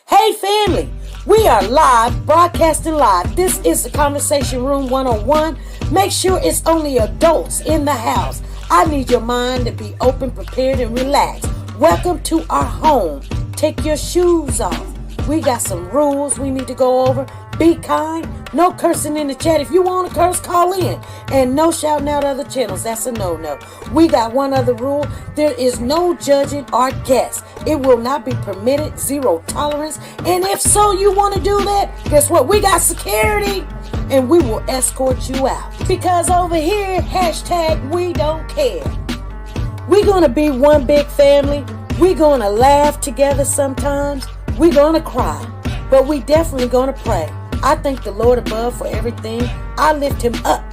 Hey family, we are live, broadcasting live. This is the Conversation Room 101. Make sure it's only adults in the house. I need your mind to be open, prepared, and relaxed. Welcome to our home. Take your shoes off. We got some rules we need to go over. Be kind. No cursing in the chat. If you want to curse, call in. And no shouting out other channels. That's a no-no. We got one other rule. There is no judging our guests. It will not be permitted. Zero tolerance. And if so, you want to do that, guess what? We got security. And we will escort you out. Because over here, hashtag we don't care. We're going to be one big family. We're going to laugh together sometimes. We're going to cry. But we definitely going to pray. I thank the Lord above for everything. I lift him up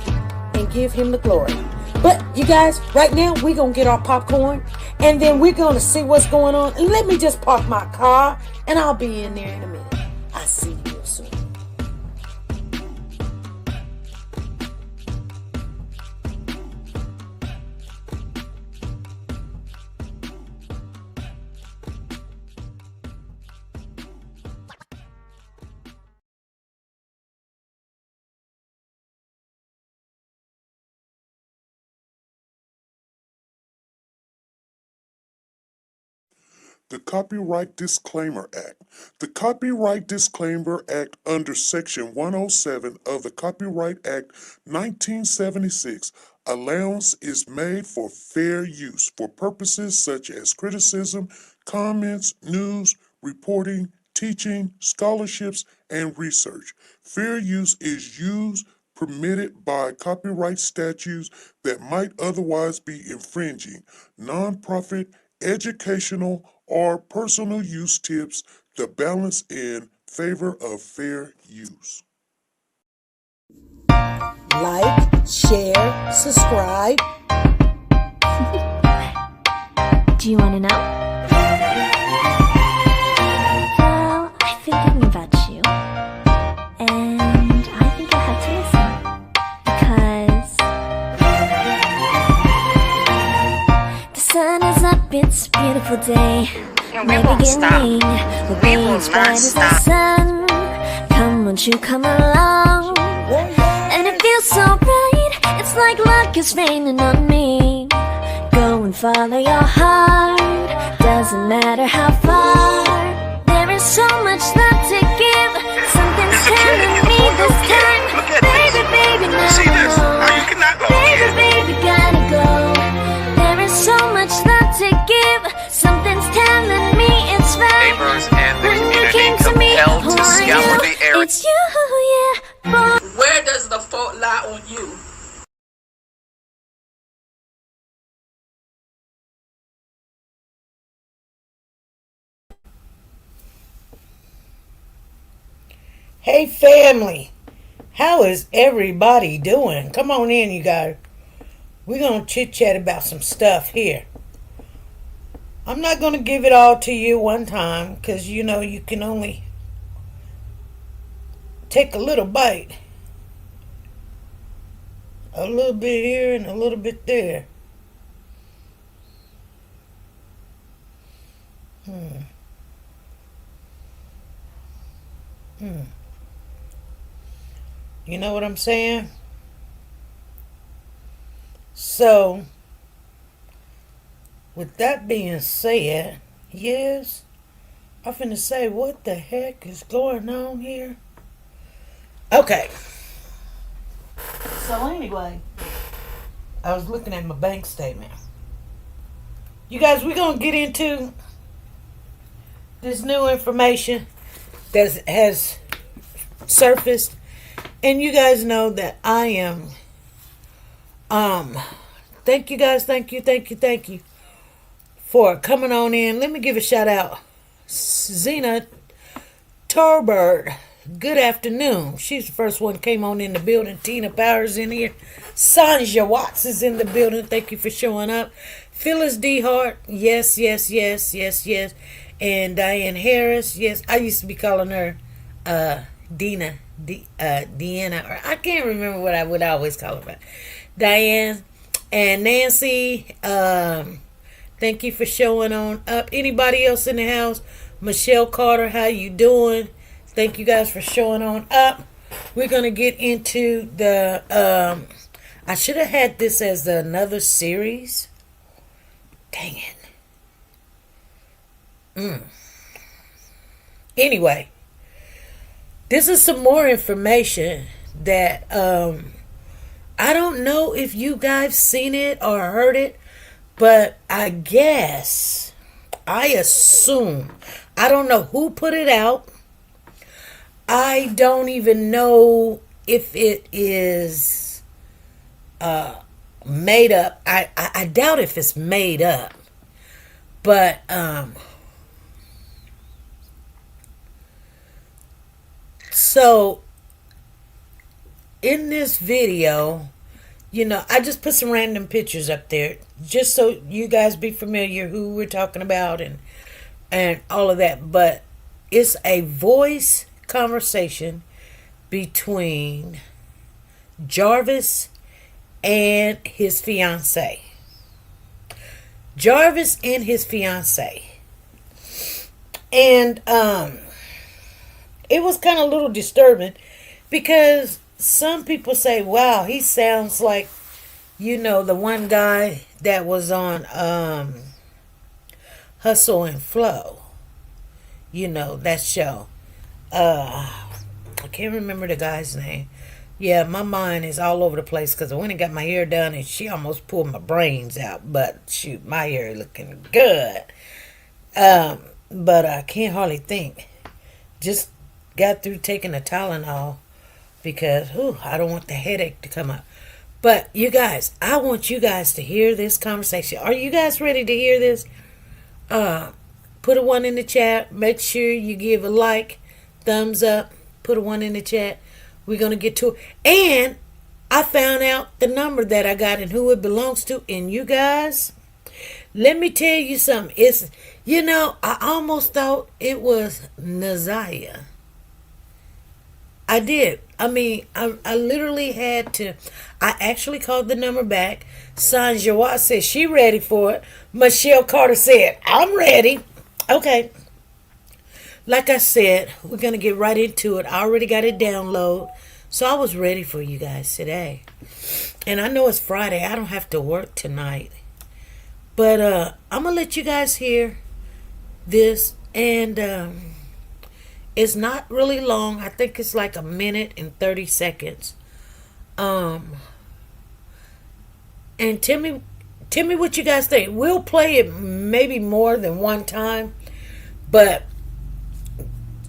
and give him the glory. But you guys, right now, we're going to get our popcorn. And then we're going to see what's going on. And let me just park my car. And I'll be in there in a minute. I'll see you real soon. The Copyright Disclaimer Act. The Copyright Disclaimer Act under Section 107 of the Copyright Act 1976, allowance is made for fair use for purposes such as criticism, comments, news, reporting, teaching, scholarships, and research. Fair use is used permitted by copyright statutes that might otherwise be infringing. Nonprofit, educational, or personal use tips the balance in favor of fair use. Like, share, subscribe. Do you want to know? Well, I've been thinking about you. And I think you'll have to listen. Because the sun is up, it's a beautiful day. My beginning will be as bright as the sun. Come, won't you come along? And it feels so bright, it's like luck is raining on me. Go and follow your heart, doesn't matter how far. There is so much love to give. Something's telling me this time. Baby, baby, now See this? I How you cannot go Baby, here. baby, gotta go. There is so much love to give. Something's telling me it's right. Neighbors and the When you community came to me, compelled who to are scour you? the area. It's you, yeah, boy. Where does the fault lie on you? Hey family, how is everybody doing? Come on in, you guys. We're going to chit chat about some stuff here. I'm not going to give it all to you one time because you know you can only take a little bite. A little bit here and a little bit there. You know what I'm saying? So, with that being said, yes, I'm finna say, what the heck is going on here? Okay. So anyway, I was looking at my bank statement. You guys, we're gonna get into this new information that has surfaced. And you guys know that I am, thank you guys, thank you for coming on in. Let me give a shout out. Zena Torbird, good afternoon. She's the first one came on in the building. Tina Powers in here. Sanja Watts is in the building. Thank you for showing up. Phyllis D. Hart, yes. And Diane Harris, yes. I used to be calling her Deanna, or I can't remember what I would always call her. Diane and Nancy, thank you for showing on up. Anybody else in the house? Michelle Carter, how you doing? Thank you guys for showing on up. We're going to get into the... I should have had this as another series. Dang it. Anyway, this is some more information that I don't know if you guys seen it or heard it, but I guess, I assume, I don't know who put it out. I don't even know if it is made up. I doubt if it's made up. But so in this video, I just put some random pictures up there just so you guys be familiar who we're talking about and all of that. But it's a voice conversation between Jarvis and his fiance. Jarvis and his fiance. And it was kind of a little disturbing because some people say, wow, he sounds like, the one guy that was on Hustle and Flow. That show. I can't remember the guy's name. Yeah, my mind is all over the place because I went and got my hair done and she almost pulled my brains out. But shoot, my hair looking good. But I can't hardly think. Just got through taking a Tylenol because I don't want the headache to come up. But you guys, I want you guys to hear this conversation. Are you guys ready to hear this? Put a 1 in the chat. Make sure you give a like, thumbs up. Put a 1 in the chat. We're going to get to it. And I found out the number that I got and who it belongs to. And you guys, let me tell you something. It's, I almost thought it was Naziah. I did. I mean, I literally had to. I actually called the number back. Sanjawat said she ready for it. Michelle Carter said, I'm ready. Okay. Like I said, we're going to get right into it. I already got it download. So I was ready for you guys today. And I know it's Friday. I don't have to work tonight. But I'm going to let you guys hear this. And it's not really long. I think it's like 1 minute and 30 seconds. And tell me what you guys think. We'll play it maybe more than one time. But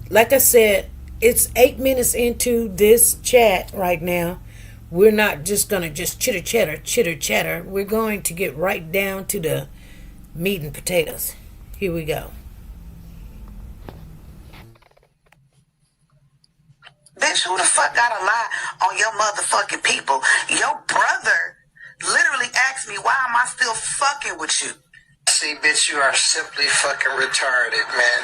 like I said, it's 8 minutes into this chat right now. We're not just going to just chitter chatter. We're going to get right down to the meat and potatoes. Here we go. Bitch, who the fuck got a lie on your motherfucking people? Your brother literally asked me, why am I still fucking with you? See, bitch, you are simply fucking retarded, man.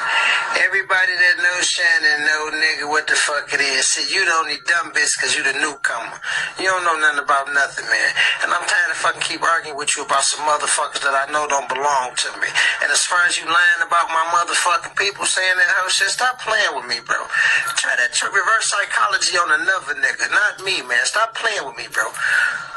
Everybody that knows Shannon know, nigga, what the fuck it is. See, you the only dumb bitch because you the newcomer. You don't know nothing about nothing, man. And I'm tired of fucking keep arguing with you about some motherfuckers that I know don't belong to me. And as far as you lying about my motherfucking people saying that whole shit, stop playing with me, bro. Try that reverse psychology on another nigga, not me, man. Stop playing with me, bro.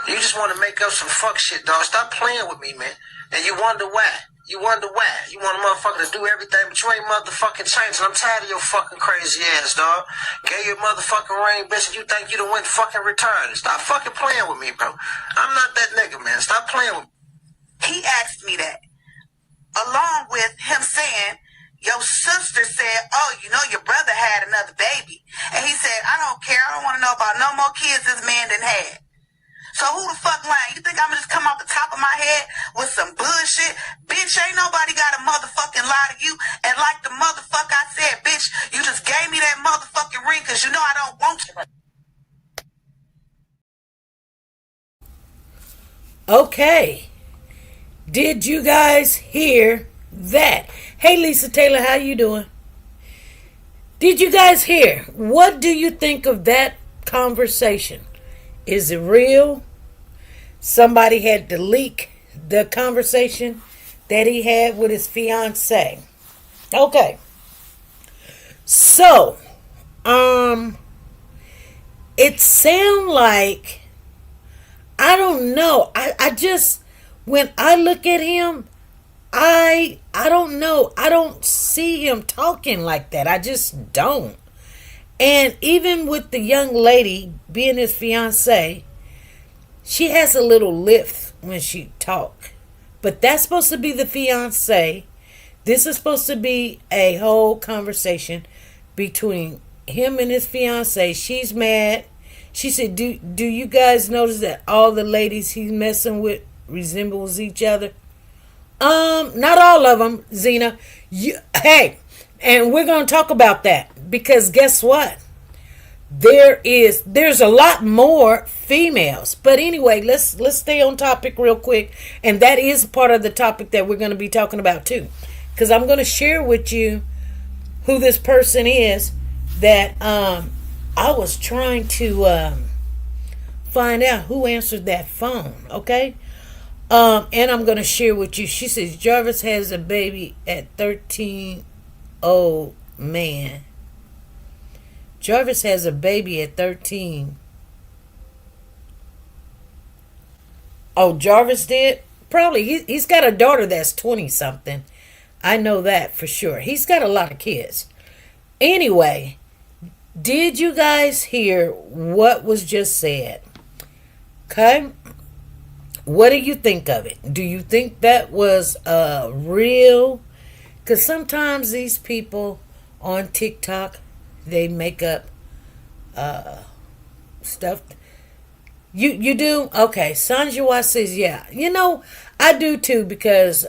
You just want to make up some fuck shit, dog. Stop playing with me, man. And you wonder why. You wonder why. You want a motherfucker to do everything, but you ain't motherfucking changing. I'm tired of your fucking crazy ass, dog. Gave you a motherfucking ring, bitch, and you think you done went fucking retarded. Stop fucking playing with me, bro. I'm not that nigga, man. Stop playing with me. He asked me that. Along with him saying, your sister said, oh, your brother had another baby. And he said, I don't care. I don't want to know about no more kids this man done had. So who the fuck lying? You think I'm gonna just come off the top of my head with some bullshit? Bitch, ain't nobody got a motherfucking lie to you. And like the motherfucker I said, bitch, you just gave me that motherfucking ring because you know I don't want you. Okay. Did you guys hear that? Hey, Lisa Taylor, how you doing? Did you guys hear? What do you think of that conversation? Is it real? Somebody had to leak the conversation that he had with his fiance. Okay. So, it sound like, I don't know. I just, when I look at him, I don't know. I don't see him talking like that. I just don't. And even with the young lady being his fiance, she has a little lift when she talk. But that's supposed to be the fiance. This is supposed to be a whole conversation between him and his fiance. She's mad. She said, do you guys notice that all the ladies he's messing with resembles each other? Not all of them, Zena. Hey, and we're going to talk about that, because guess what? There's a lot more females. But anyway, let's stay on topic real quick, and that is part of the topic that we're going to be talking about too, because I'm going to share with you who this person is that I was trying to find out who answered that phone. Okay. And I'm going to share with you. She says Jarvis has a baby at 13. Oh, man. Jarvis has a baby at 13. Oh, Jarvis did? Probably. He's got a daughter that's 20-something. I know that for sure. He's got a lot of kids. Anyway, did you guys hear what was just said? Okay. What do you think of it? Do you think that was real? Because sometimes these people on TikTok, they make up stuff. You do? Okay. Sanjua says, yeah. I do too, because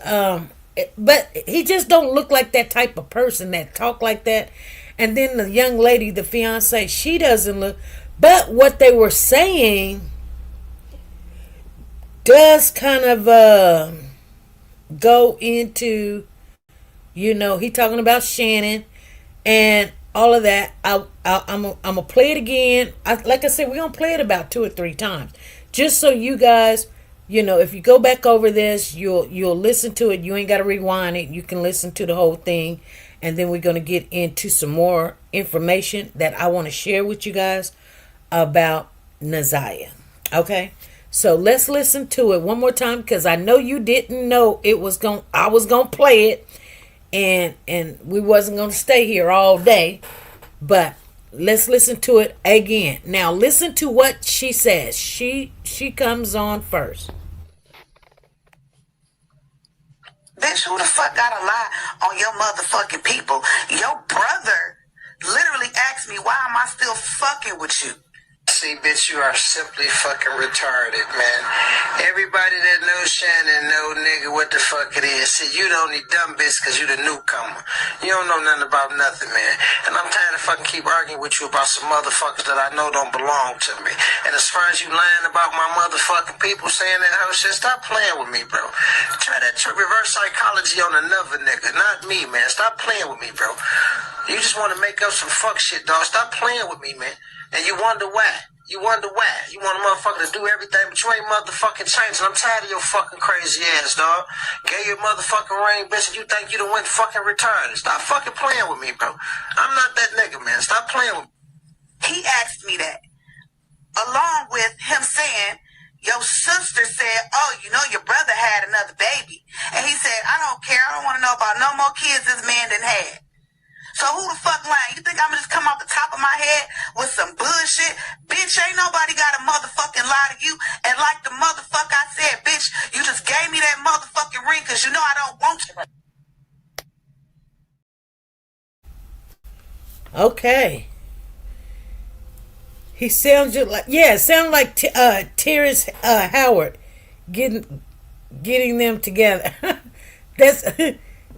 but he just don't look like that type of person that talk like that. And then the young lady, the fiance, she doesn't look. But what they were saying does kind of go into, he talking about Shannon and all of that. I'm gonna play it again. Like I said, we're gonna play it about 2 or 3 times, just so you guys, if you go back over this, you'll listen to it. You ain't gotta rewind it. You can listen to the whole thing, and then we're gonna get into some more information that I want to share with you guys about Naziah. Okay. So let's listen to it one more time, because I know you didn't know I was gonna play it, and we wasn't gonna stay here all day. But let's listen to it again. Now listen to what she says. She comes on first. Bitch, who the fuck got a lie on your motherfucking people? Your brother literally asked me, why am I still fucking with you? See, bitch, you are simply fucking retarded, man. Everybody that knows Shannon know, nigga, what the fuck it is. See, you the only dumb bitch because you the newcomer. You don't know nothing about nothing, man. And I'm tired of fucking keep arguing with you about some motherfuckers that I know don't belong to me. And as far as you lying about my motherfucking people saying that whole shit, stop playing with me, bro. Try that reverse psychology on another nigga, not me, man. Stop playing with me, bro. You just want to make up some fuck shit, dog. Stop playing with me, man. And you wonder why. You wonder why. You want a motherfucker to do everything, but you ain't motherfucking changing. I'm tired of your fucking crazy ass, dog. Gave you a motherfucking ring, bitch, and you think you done went fucking retarded. Stop fucking playing with me, bro. I'm not that nigga, man. Stop playing with me. He asked me that, along with him saying, your sister said, oh, your brother had another baby. And he said, I don't care. I don't want to know about no more kids this man done had. So who the fuck lying? You think I'm gonna just come off the top of my head with some bullshit? Bitch, ain't nobody got a motherfucking lie to you. And like the motherfucker I said, bitch, you just gave me that motherfucking ring because you know I don't want you. Okay. He sounds just like, it sounds like Terrence Howard getting them together. That's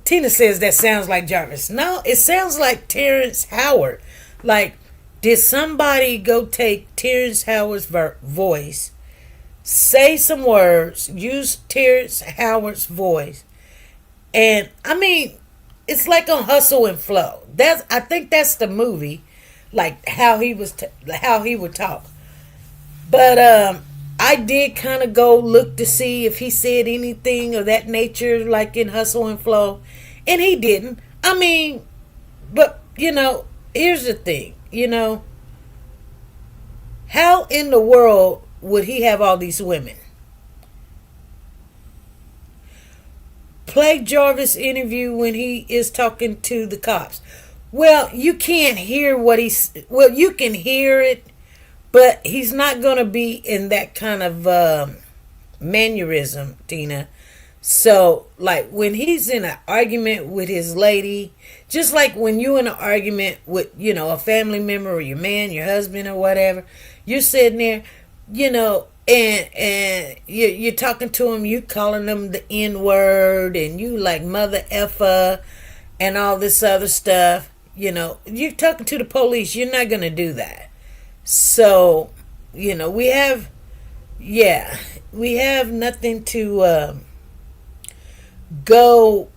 Tina says that sounds like Jarvis. No, it sounds like Terrence Howard. Like, did somebody go take Terrence Howard's voice, say some words, use Terrence Howard's voice, and I mean, it's like on Hustle and Flow. I think that's the movie, like how he would talk. But I did kind of go look to see if he said anything of that nature, like in Hustle and Flow, and he didn't. I mean, but here's the thing, how in the world would he have all these women? Play Jarvis interview when he is talking to the cops. Well, you can't hear you can hear it, but he's not going to be in that kind of mannerism, Tina. So, like, when he's in an argument with his lady, just like when you're in an argument with, a family member or your man, your husband or whatever, you're sitting there, and you're talking to him, you calling them the N-word, and you like mother effer and all this other stuff. You're talking to the police. You're not going to do that. So, we have nothing to go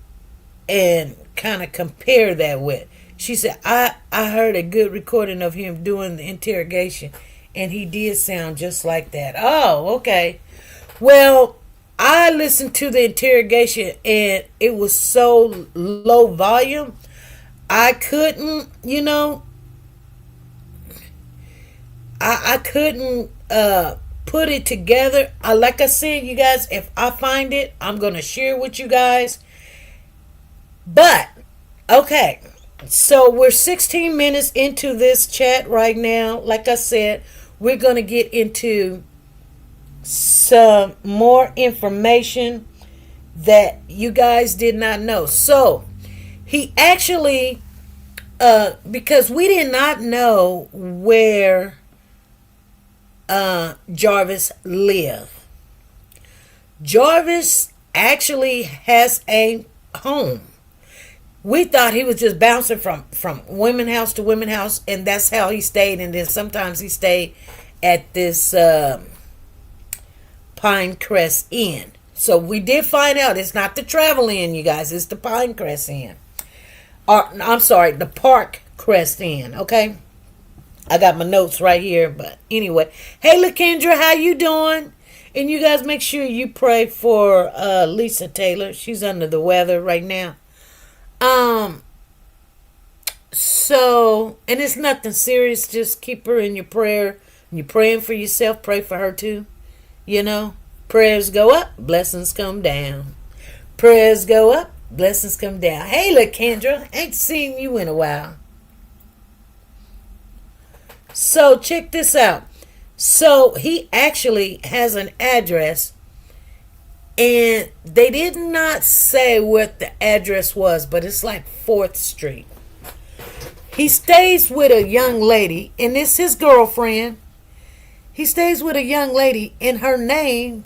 and kind of compare that with. She said, I heard a good recording of him doing the interrogation, and he did sound just like that. Oh, okay. Well, I listened to the interrogation, and it was so low volume, I couldn't, I couldn't put it together. Like I said, you guys, if I find it, I'm going to share with you guys. But, okay, so we're 16 minutes into this chat right now. Like I said, we're going to get into some more information that you guys did not know. So, he actually, because we did not know where Jarvis lived. Jarvis actually has a home. We thought he was just bouncing from women house to women house, and that's how he stayed. And then sometimes he stayed at this Pinecrest Inn. So we did find out it's not the Travel Inn, you guys. It's the Pinecrest Inn. Or, I'm sorry, the Park Crest Inn. Okay, I got my notes right here. But anyway, hey, LaKendra, how you doing? And you guys make sure you pray for Lisa Taylor. She's under the weather right now. So, and it's nothing serious. Just keep her in your prayer. When you're praying for yourself, pray for her too. Prayers go up, blessings come down. Prayers go up, blessings come down. Hey, LaKendra, ain't seen you in a while. So, check this out. So, he actually has an address, and they did not say what the address was, but it's like 4th Street. He stays with a young lady, and it's his girlfriend. He stays with a young lady, and her name,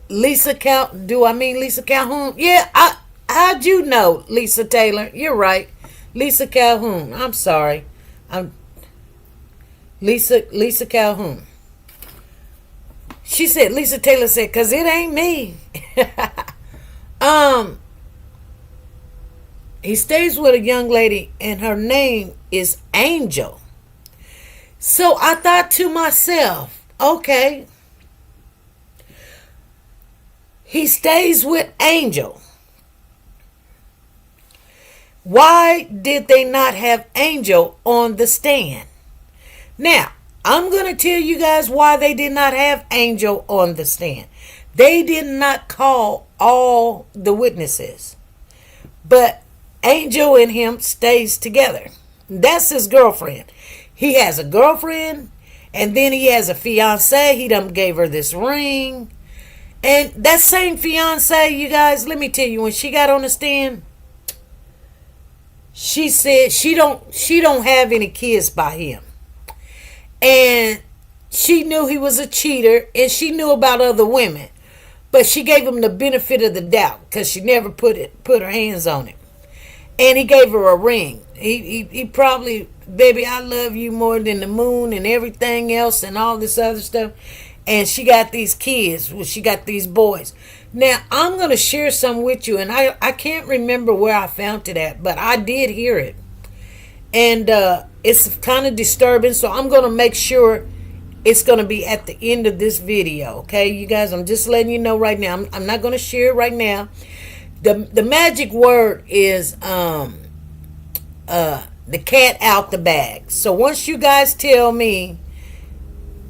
Lisa Calhoun? Yeah, how'd you know, Lisa Taylor? You're right. Lisa Calhoun. I'm sorry. Lisa Calhoun. She said, Lisa Taylor said, 'cause it ain't me. He stays with a young lady, and her name is Angel. So I thought to myself, okay, he stays with Angel. Why did they not have Angel on the stand? Now, I'm going to tell you guys why they did not have Angel on the stand. They did not call all the witnesses. But Angel and him stays together. That's his girlfriend. He has a girlfriend, and then he has a fiance. He done gave her this ring. And that same fiance, you guys, let me tell you, when she got on the stand, she said she don't have any kids by him. And she knew he was a cheater, and she knew about other women. But she gave him the benefit of the doubt because she never put her hands on him. And he gave her a ring. He probably, baby, I love you more than the moon and everything else and all this other stuff. And she got these kids. Well, she got these boys. Now, I'm going to share some with you. And I can't remember where I found it at, but I did hear it. And it's kind of disturbing. So I'm going to make sure it's going to be at the end of this video. Okay, you guys, I'm just letting you know right now. I'm not going to share it right now. The magic word is the cat out the bag. So once you guys tell me,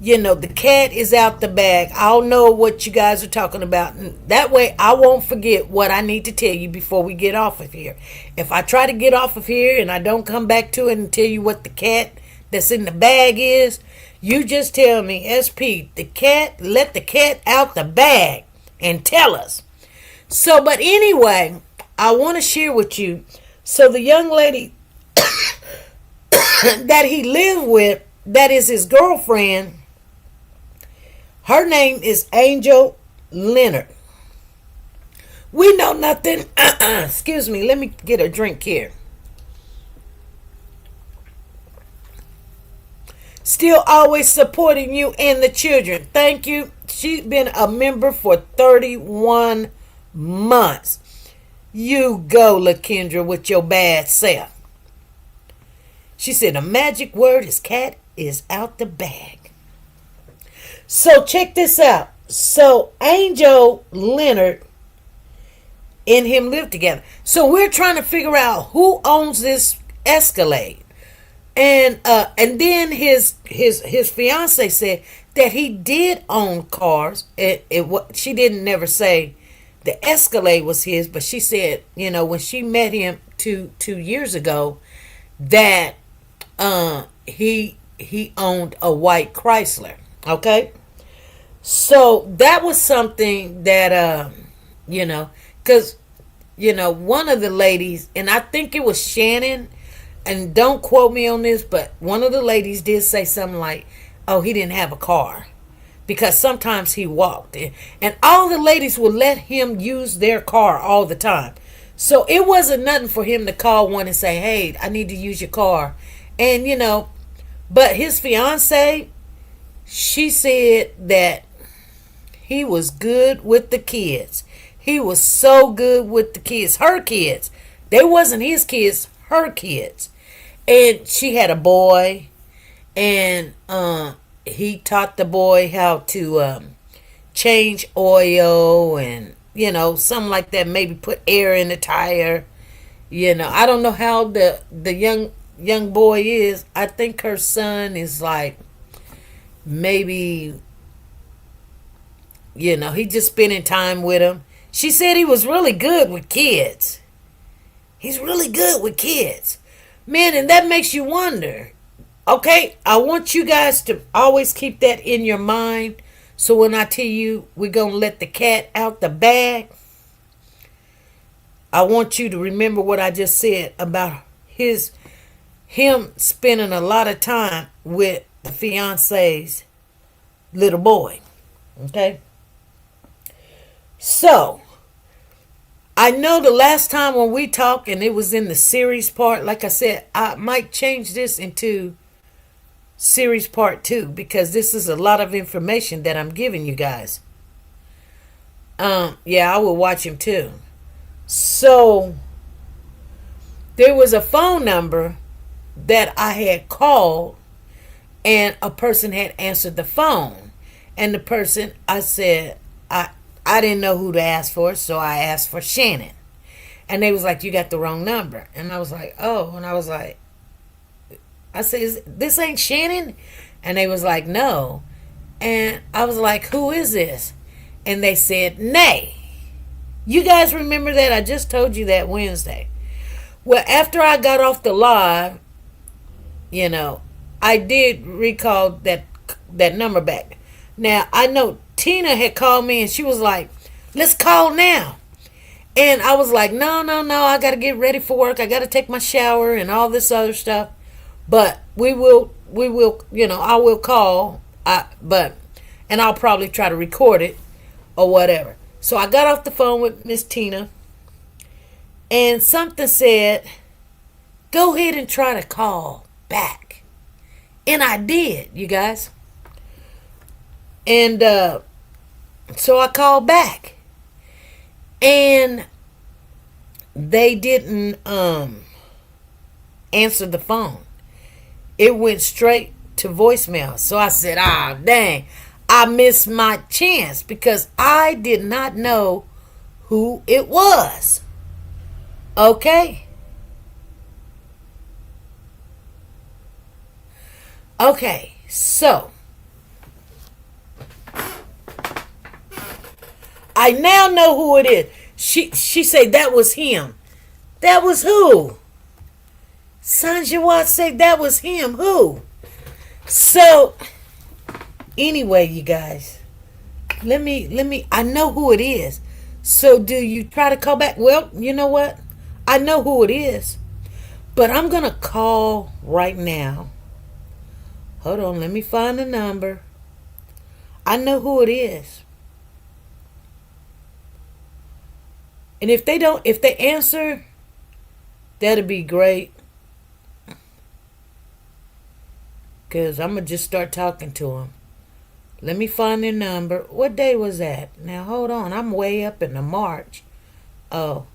the cat is out the bag, I'll know what you guys are talking about. And that way I won't forget what I need to tell you before we get off of here. If I try to get off of here and I don't come back to it and tell you what the cat that's in the bag is, you just tell me, SP, let the cat out the bag and tell us. So, but anyway, I want to share with you. So the young lady that he lived with, that is his girlfriend, her name is Angel Leonard. We know nothing. Excuse me, let me get a drink here. Still always supporting you and the children. Thank you. She's been a member for 31 months. You go, LaKendra, with your bad self. She said the magic word is cat is out the bag. So check this out. So Angel Leonard and him live together. So we're trying to figure out who owns this Escalade. And then his fiance said that he did own cars. She didn't never say the Escalade was his, but she said, when she met him two years ago, that he owned a white Chrysler. Okay, so that was something that because one of the ladies, and I think it was Shannon. And don't quote me on this, but one of the ladies did say something like, oh, he didn't have a car. Because sometimes he walked. And all the ladies would let him use their car all the time. So it wasn't nothing for him to call one and say, hey, I need to use your car. And, but his fiance, she said that he was good with the kids. He was so good with the kids. Her kids. They wasn't his kids, her kids. And she had a boy, and he taught the boy how to change oil and something like that. Maybe put air in the tire. I don't know how the young boy is. I think her son is like maybe he just spending time with him. She said he was really good with kids. He's really good with kids. Man, and that makes you wonder. Okay, I want you guys to always keep that in your mind. So when I tell you we're going to let the cat out the bag, I want you to remember what I just said about him spending a lot of time with the fiance's little boy. Okay? So I know the last time when we talked, and it was in the series part, like I said, I might change this into series part 2 because this is a lot of information that I'm giving you guys. Yeah, I will watch him too. So there was a phone number that I had called, and a person had answered the phone. And the person, I said, I didn't know who to ask for, so I asked for Shannon. And they was like, you got the wrong number. And I was like, oh. And I was like, I said, this ain't Shannon? And they was like, no. And I was like, who is this? And they said, Nay. You guys remember that? I just told you that Wednesday. Well, after I got off the live, I did recall that number back. Now, I know Tina had called me and she was like, let's call now. And I was like, no, I got to get ready for work. I got to take my shower and all this other stuff. But we will, I will call. And I'll probably try to record it or whatever. So I got off the phone with Miss Tina. And something said, go ahead and try to call back. And I did, you guys. And so I called back. And they didn't answer the phone. It went straight to voicemail. So I said, dang, I missed my chance because I did not know who it was. Okay? Okay, so I now know who it is. She said that was him. That was who? Sanjawat said that was him. Who? So anyway, you guys, let me I know who it is. So do you try to call back? Well, you know what? I know who it is. But I'm gonna call right now. Hold on, let me find the number. I know who it is. And if they answer, that'd be great. Because I'm going to just start talking to them. Let me find their number. What day was that? Now, hold on. I'm way up in the March. Oh.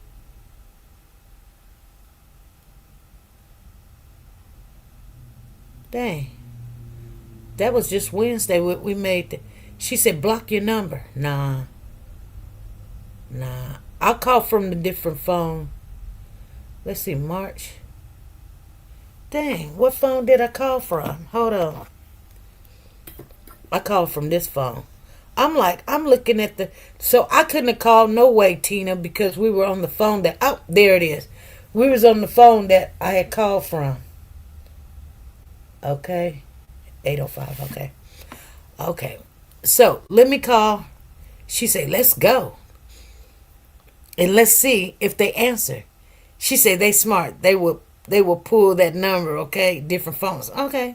Dang. That was just Wednesday. We made. She said, block your number. Nah. I'll call from the different phone. Let's see, March. Dang, what phone did I call from? Hold on. I called from this phone. I'm looking at so I couldn't have called no way, Tina, because we were on the phone there it is. We was on the phone that I had called from. Okay. 805, okay. Okay. So, let me call. She said, let's go. And let's see if they answer. She said they smart. They will pull that number, okay? Different phones. Okay.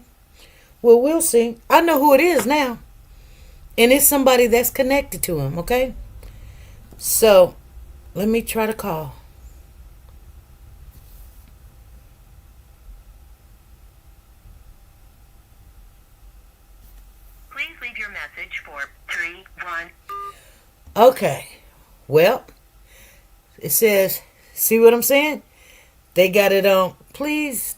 Well, we'll see. I know who it is now. And it's somebody that's connected to him, okay? So, let me try to call. Please leave your message for 31. Okay. Well, it says, see what I'm saying? They got it on. Please.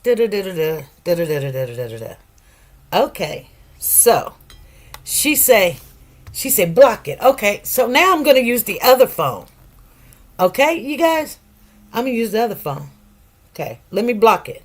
Okay. So, she said, block it. Okay. So now I'm going to use the other phone. Okay, you guys? I'm going to use the other phone. Okay. Let me block it.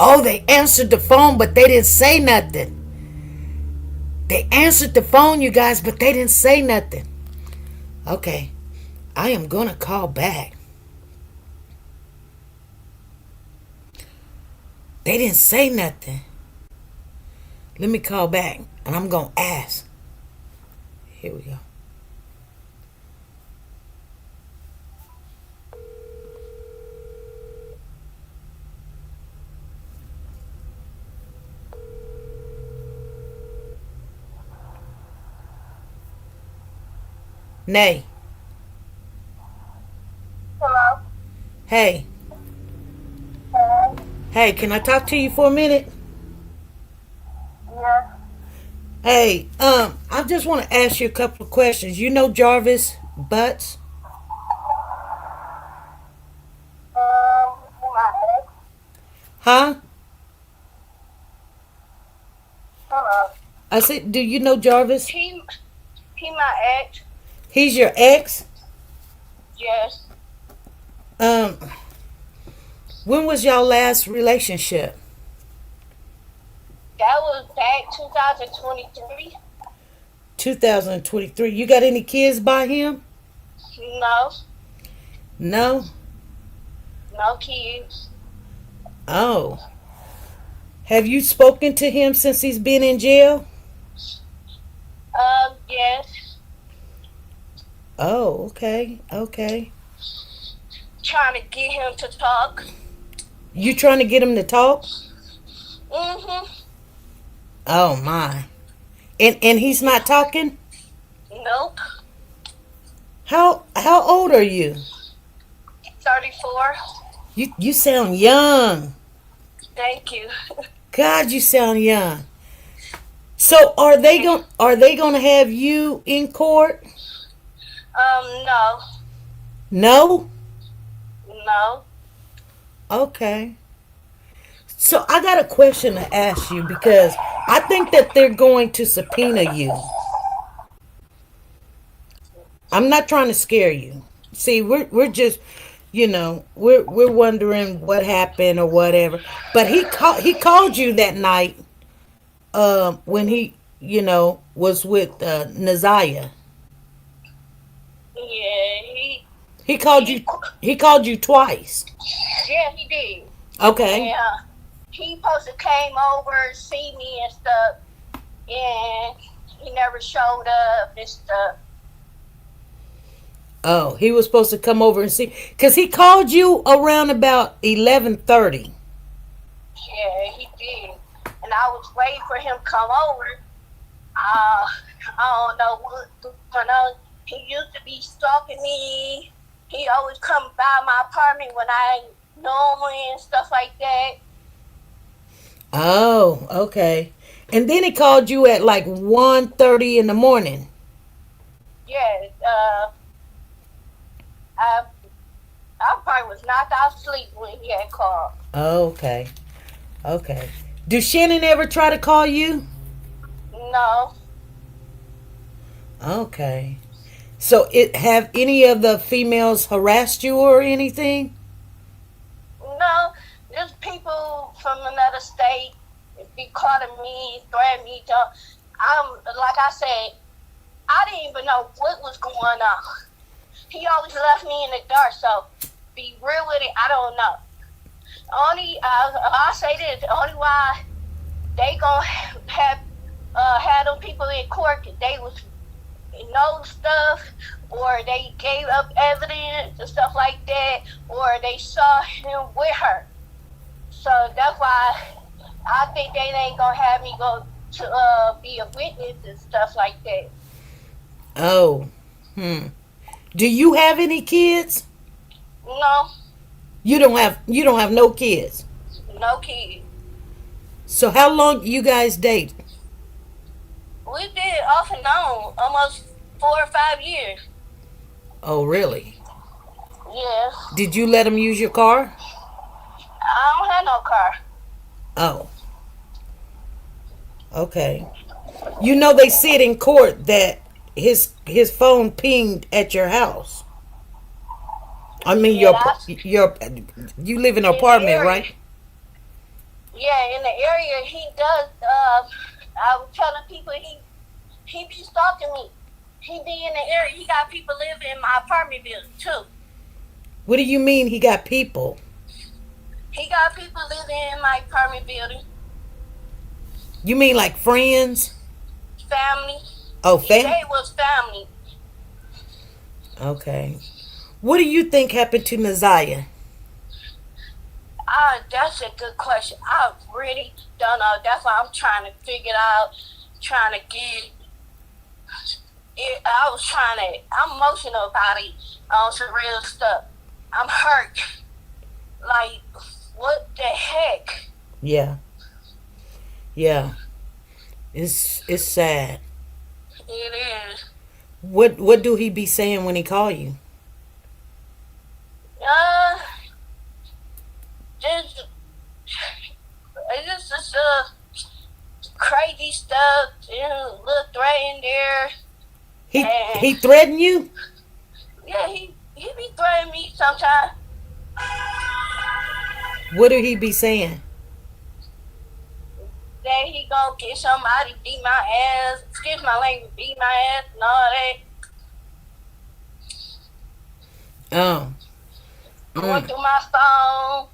Oh, they answered the phone, but they didn't say nothing. They answered the phone, you guys, but they didn't say nothing. Okay. I am going to call back. They didn't say nothing. Let me call back, and I'm going to ask. Here we go. Nay. Hello? Hey. Hey, can I talk to you for a minute? Yeah. Hey, I just want to ask you a couple of questions. You know Jarvis Butts? My ex. Huh? Hello. I said, do you know Jarvis? He my ex. He's your ex? Yes. When was y'all last relationship? That was back 2023. 2023. You got any kids by him? No. No? No kids. Oh. Have you spoken to him since he's been in jail? Yes. Oh, okay. Okay. Trying to get him to talk. You trying to get him to talk? Mm-hmm. Oh my. And he's not talking? Nope. How old are you? 34. You sound young. Thank you. God, you sound young. So are they gonna have you in court? No. No? No. Okay. So I got a question to ask you because I think that they're going to subpoena you. I'm not trying to scare you. See, we're just, we're wondering what happened or whatever. But he called you that night when he was with Naziah. Yeah, He called he, you he called you twice. yeah, he did. Okay. And he supposed to came over and see me and stuff, and he never showed up and stuff. Oh, he was supposed to come over and see cuz he called you around about 11:30. Yeah, he did. And I was waiting for him to come over. I don't know what's going on. He used to be stalking me. He always come by my apartment when I ain't normally and stuff like that. Oh, okay. And then he called you at like 1:30 in the morning. Yeah, I I probably was knocked out asleep when he had called. Okay. Okay. Do Shannon ever try to call you? No, Okay. So it have any of the females harassed you or anything? no, just people from another state be calling me, threatening me. Like I said, I didn't even know what was going on. He always left me in the dark, so be real with it, I don't know. I say this, the only why they gonna have them people in court, they was know stuff, or they gave up evidence and stuff like that, or they saw him with her. So that's why I think they ain't gonna have me go to be a witness and stuff like that. Oh. Do you have any kids? No, You don't have no kids. no kid. So how long you guys date? We did off and on almost 4 or 5 years. Oh, really? Yeah, Did you let him use your car? I don't have no car. Oh. Okay. You know they said in court that his phone pinged at your house. I mean Yeah, that's your you live in an in the apartment, area. right? Yeah, in the area he does. I was telling people he be stalking me. He be in the area. He got people living in my apartment building too. What do you mean he got people? He got people living in my apartment building. You mean like friends? Family. Oh, He said it was family. Okay. What do you think happened to Naziah? That's a good question. I really don't know. That's why I'm trying to figure it out. Trying to get it. I'm emotional about it on some real stuff. I'm hurt. Like, what the heck? Yeah. Yeah. It's sad. It is. What do he be saying when he call you? Uh, just, it's just crazy stuff. Little threat in there. He threatened you? Yeah, he be threatening me sometimes. What do he be saying? That he gonna get somebody beat my ass. Excuse my language, beat my ass and all that. Oh. Going through my phone.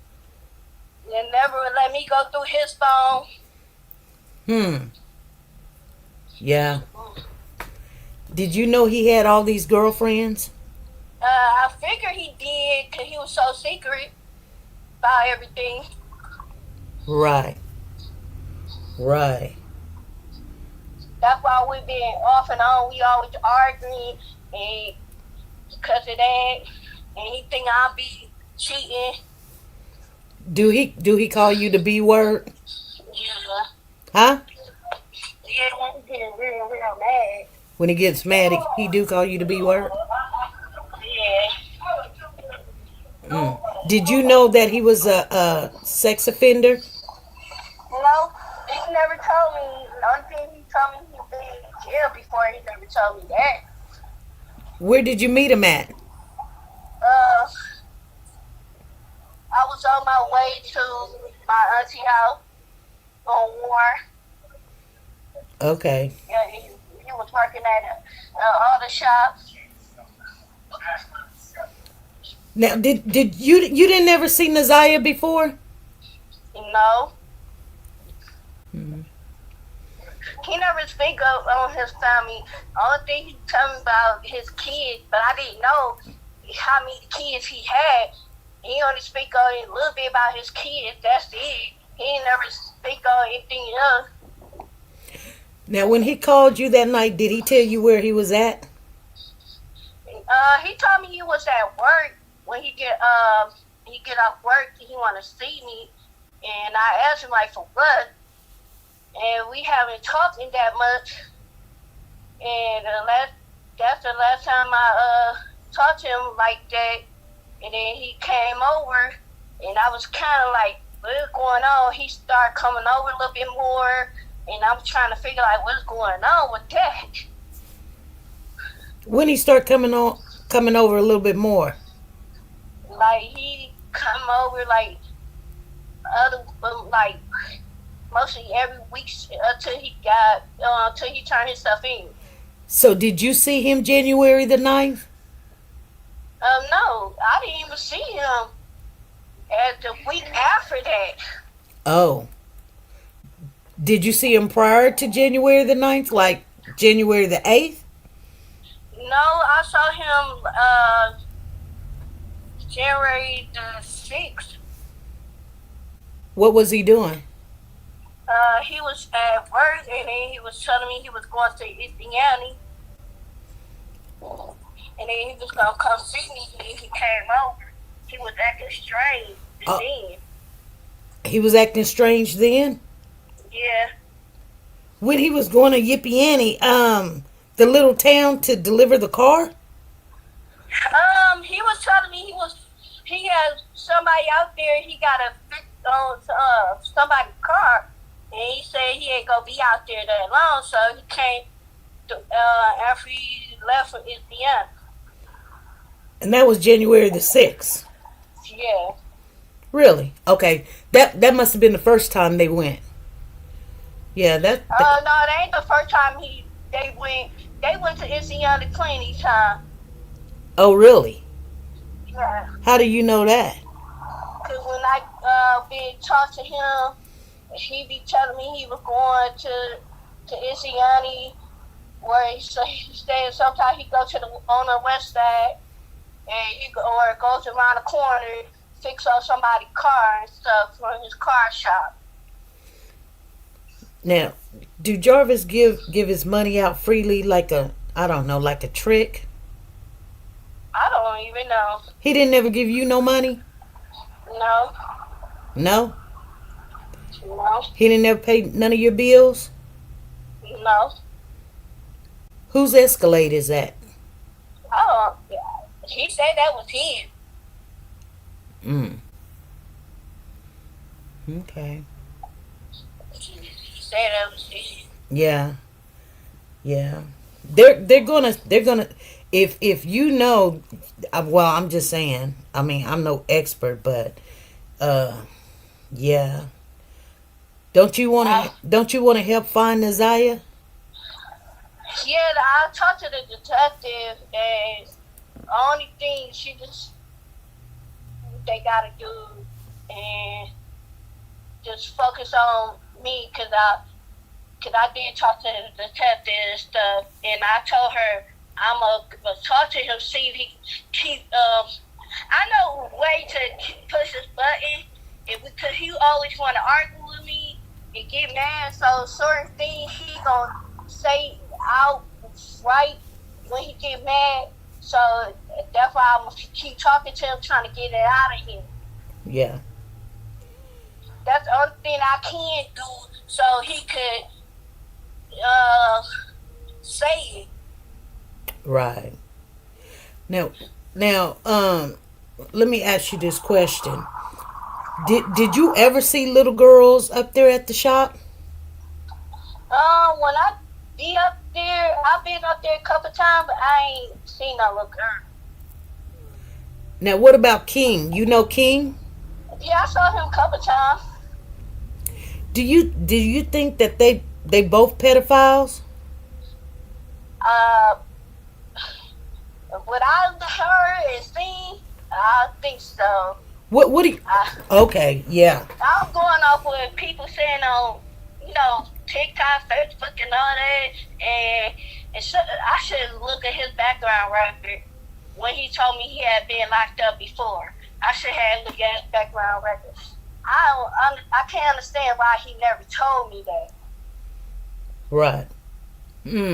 And never let me go through his phone. Yeah. Did you know he had all these girlfriends? I figured he did because he was so secret about everything. Right. Right. That's why we've been off and on. We always arguing, and because of that, and he think I be cheating. Do he call you the B word? Yeah. Huh? Yeah, I'm getting real mad. When he gets mad, he do call you the B word? Yeah. Did you know that he was a sex offender? No, he never told me. The only thing he told me he been in jail before. He never told me that. Where did you meet him at? I was on my way to my auntie house on War. Okay. Yeah, he was working at all the shops. Now, did you didn't ever see Naziah before? No. He never speak up on his family. Only thing he told me about his kids, but I didn't know how many kids he had. He only speak on a little bit about his kids. That's it. He ain't never speak on anything else. Now, when he called you that night, did he tell you where he was at? He told me he was at work. When he get off work, he want to see me, and I asked him like for what, and we haven't talked in that much. And that's the last time I talked to him like that. And then he came over, and I was kind of like, what's going on? He started coming over a little bit more, and I'm trying to figure out what's going on with that. When he start coming over a little bit more? Like he come over like mostly every week until he turned himself in. So did you see him January the 9th? No, I didn't even see him at the week after that. Oh. Did you see him prior to January the 9th, like January the 8th? No, I saw him January the 6th. What was he doing? He was at work, and then he was telling me he was going to Indiana. And then he was going to come see me, and he came over. He was acting strange then. He was acting strange then? Yeah. When he was going to Yippiani, the little town, to deliver the car? He was telling me he had somebody out there, he got to fix on somebody's car. And he said he ain't going to be out there that long, so he came after he left for Indiana. And that was January the 6th? Yeah. Really? Okay. That must have been the first time they went. Yeah, No, that ain't the first time they went to Indiana to clean each time. Oh, really? Yeah. How do you know that? Because when I been talk to him, he be telling me he was going to Isiani, where he stayed. Sometimes he go on the west side, and or goes around the corner, fix up somebody's car and stuff from his car shop. Now, do Jarvis give his money out freely like a trick? I don't even know. He didn't ever give you no money? No. No? No. He didn't ever pay none of your bills? No. Whose Escalade is that? Oh, he said that was him. Okay. He said that was him. Yeah. Yeah. They're gonna if you know, well, I'm just saying, I mean, I'm no expert, but yeah. Don't you want to help find Naziah? Yeah, I talked to the detective, and the only thing they gotta do and just focus on me, cause I did talk to the detective and stuff, and I told her I'm gonna talk to him, see if he I know a way to push his button, because he always want to argue with me and get mad. So certain things he gonna say out right when he get mad. So that's why I'm gonna keep talking to him, trying to get it out of him. Yeah. That's the only thing I can do, so he could say it. Right. Now, let me ask you this question. Did you ever see little girls up there at the shop? When I be up there, I've been up there a couple times, but I ain't seen no little girl. Now, what about King? You know King? Yeah, I saw him a couple times. Do you think that they both pedophiles? What I heard and seen, I think so. What do you? Okay, yeah. I'm going off what people saying on, TikTok, Facebook, and all that, and so I should look at his background record when he told me he had been locked up before. I should have looked at his background record. I can't understand why he never told me that. Right. Yeah,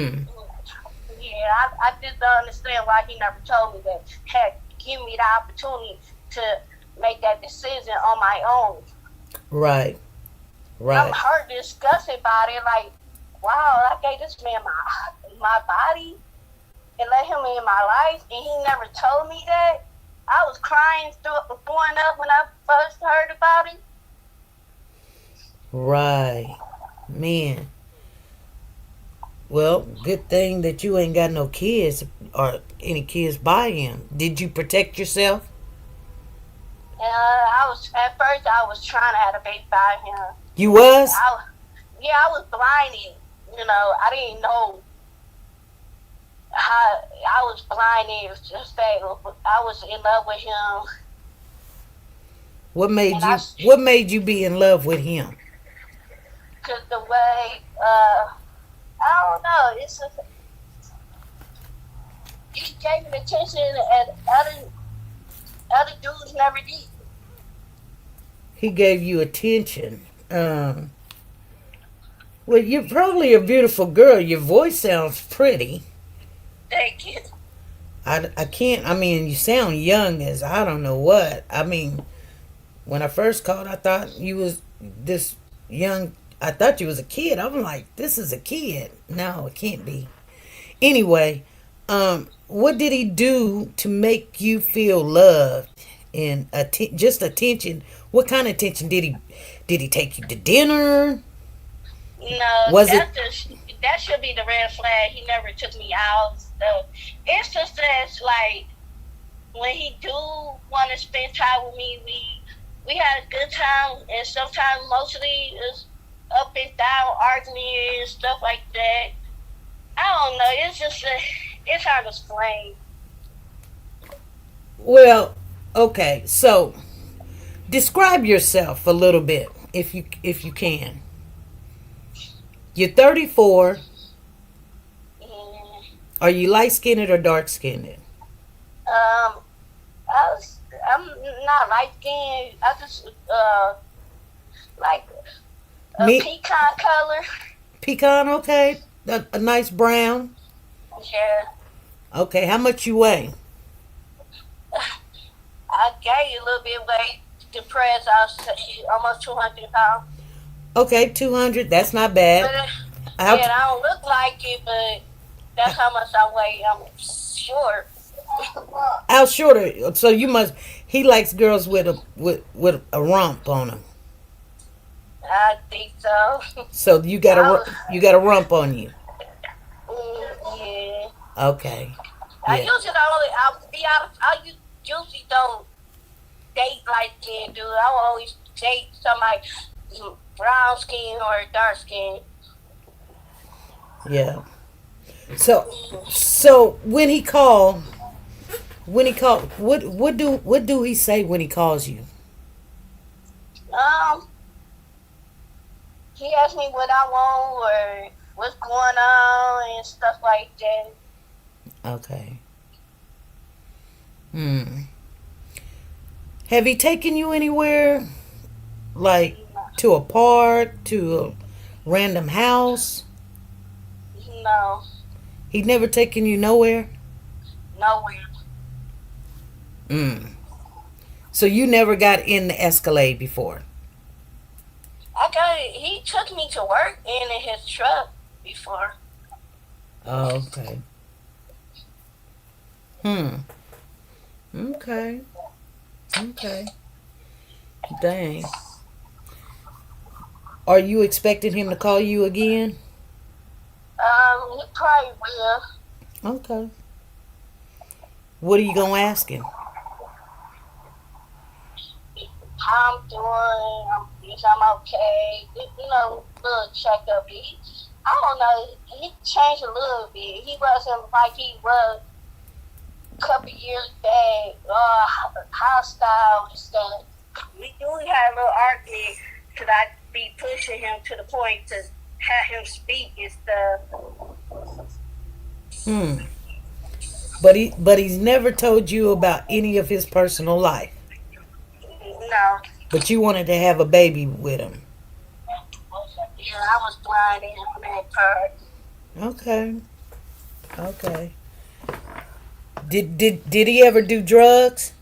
I just don't understand why he never told me that. Had given me the opportunity to make that decision on my own. Right. I'm hurt, disgusted about it. Like, wow, I gave this man my body and let him in my life, and he never told me that. I was crying, throwing up when I first heard about it. Right. Man. Well, good thing that you ain't got no kids or any kids by him. Did you protect yourself? At first I was trying to have a baby by him. You was? I was blinded. I didn't know how I was blinded. It was just that I was in love with him. What made you be in love with him? Cause the way I don't know. It's just, he gave me attention and other dudes never did. He gave you attention. Well, you're probably a beautiful girl. Your voice sounds pretty. Thank you. I can't. I mean, you sound young as I don't know what. I mean, when I first called, I thought you was this young. I thought you was a kid. I'm like, this is a kid. No, it can't be. Anyway, what did he do to make you feel loved and just attention? What kind of attention did he take you to dinner? No, that should be the red flag. He never took me out. It's just that, like, when he do want to spend time with me, we had a good time, and sometimes mostly it's up and down arguing and stuff like that. I don't know. It's just it's hard to explain. Well, okay. So, describe yourself a little bit, if you can. You're 34. Are you light skinned or dark skinned? I'm not light skinned. I just like a pecan color. Pecan, okay. A nice brown. Yeah. Okay, how much you weigh? I gained a little bit of weight. Depressed. I was almost 200 pounds. Okay, 200. That's not bad. I don't look like it, but that's how much I weigh. I'm short. How shorter? So you must. He likes girls with a rump on them. I think so. So you got a rump on you. Yeah. Okay. Yeah. I usually don't date like that, dude. I will always date somebody brown skin or dark skin. Yeah. So when he called, what do he say when he calls you? He asked me what I want or what's going on and stuff like that. Okay. Have he taken you anywhere? Like to a park, to a random house? No, He never taken you nowhere? nowhere. So you never got in the Escalade before? He took me to work in his truck before. Oh, okay. Okay. Okay. Dang. Are you expecting him to call you again? He probably will. Okay. What are you gonna ask him? How I'm doing, if I'm okay. Little checkup. I don't know. He changed a little bit. He wasn't like he was a couple years back. Hostile and stuff. We had a little argument because I be pushing him to the point to have him speak and stuff. But he's never told you about any of his personal life. No. But you wanted to have a baby with him. Yeah, I was blind in that part. Okay. Okay. Did he ever do drugs?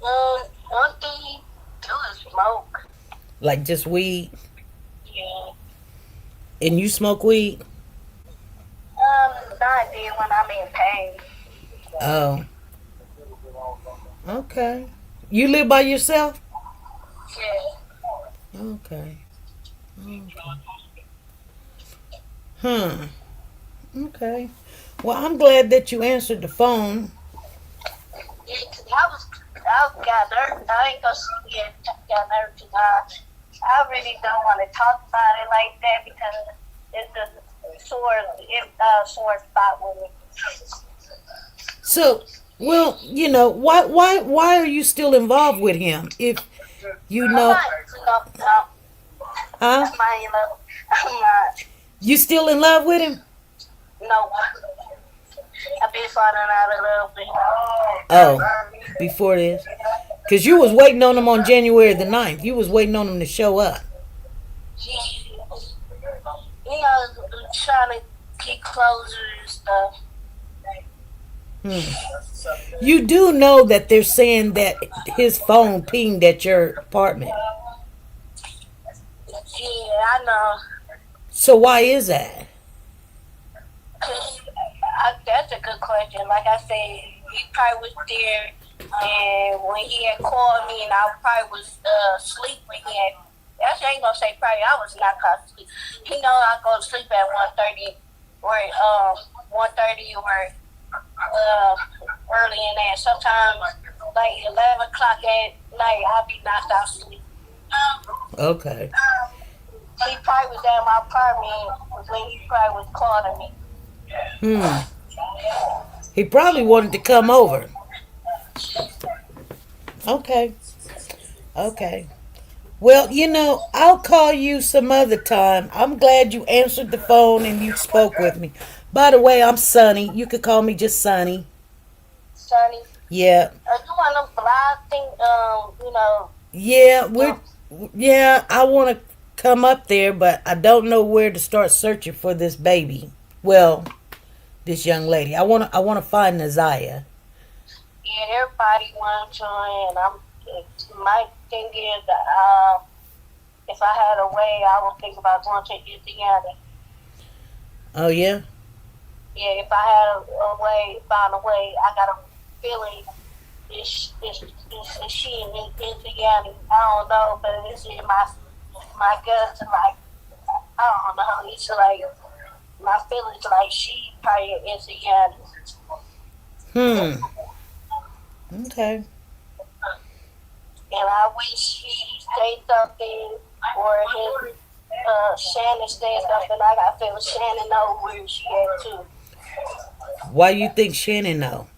One thing he do is smoke. Like just weed? Yeah. And you smoke weed? Not then when I'm in pain. Oh. Okay. You live by yourself? Yeah. Okay. Okay. Well, I'm glad that you answered the phone. Yeah, cause I got nervous. I ain't gonna got nervous because I really don't want to talk about it like that because it's a sore spot with me. So, well, why are you still involved with him? If you know, No. huh? I'm not. You still in love with him? No. I've been falling out a little bit. Oh, before this, because you was waiting on him on January the 9th. You was waiting on him to show up. Trying to get closer and stuff. You do know that they're saying that his phone pinged at your apartment. Yeah, I know. So why is that? That's a good question. Like I said, he probably was there, and when he had called me, and I probably was asleep when he had. Actually, I ain't gonna say probably. I was not caught asleep. He know I go to sleep at 1:30, or 1:30, or early in that. Sometimes like 11 o'clock at night, I'll be knocked out asleep. Okay. He probably was at my apartment when he probably was calling me. He probably wanted to come over. Okay. Okay. Well, I'll call you some other time. I'm glad you answered the phone and you spoke with me. By the way, I'm Sonny. You could call me just Sonny. Sonny? Yeah. You want them blind thing, Yeah, I want to come up there, but I don't know where to start searching for this baby. Well, this young lady. I want to find Naziah. Yeah, everybody wants to, and my thing is, if I had a way, I would think about going to Indiana. Oh yeah. Yeah, if I had found a way, I got a feeling is she in Indiana? I don't know, but it's in my guts, like I don't know. It's like my feelings, like she probably in Indiana. Okay. And I wish he say something, or his Shannon say something. I got to feel Shannon know where she at too. Why you think Shannon know?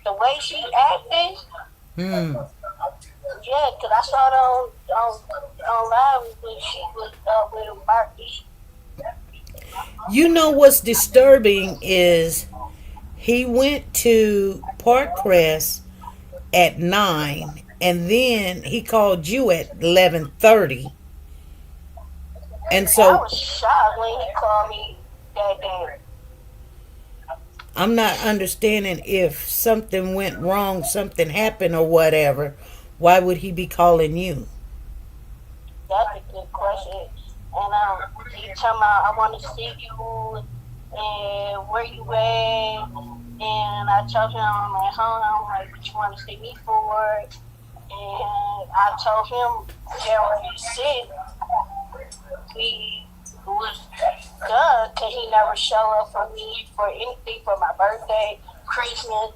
The way she acting. Yeah, because I saw it on live when she was with Marky. You know what's disturbing is he went to Parkcrest at 9, and then he called you at 11:30. And so I was shocked when he called me that day. I'm not understanding if something went wrong, something happened or whatever. Why would he be calling you? That's a good question. And he told me I want to see you and where you at. And I told him I'm at home. Like, what you want to see me for? And I told him January 6th we was done because he never showed up for me for anything for my birthday, Christmas,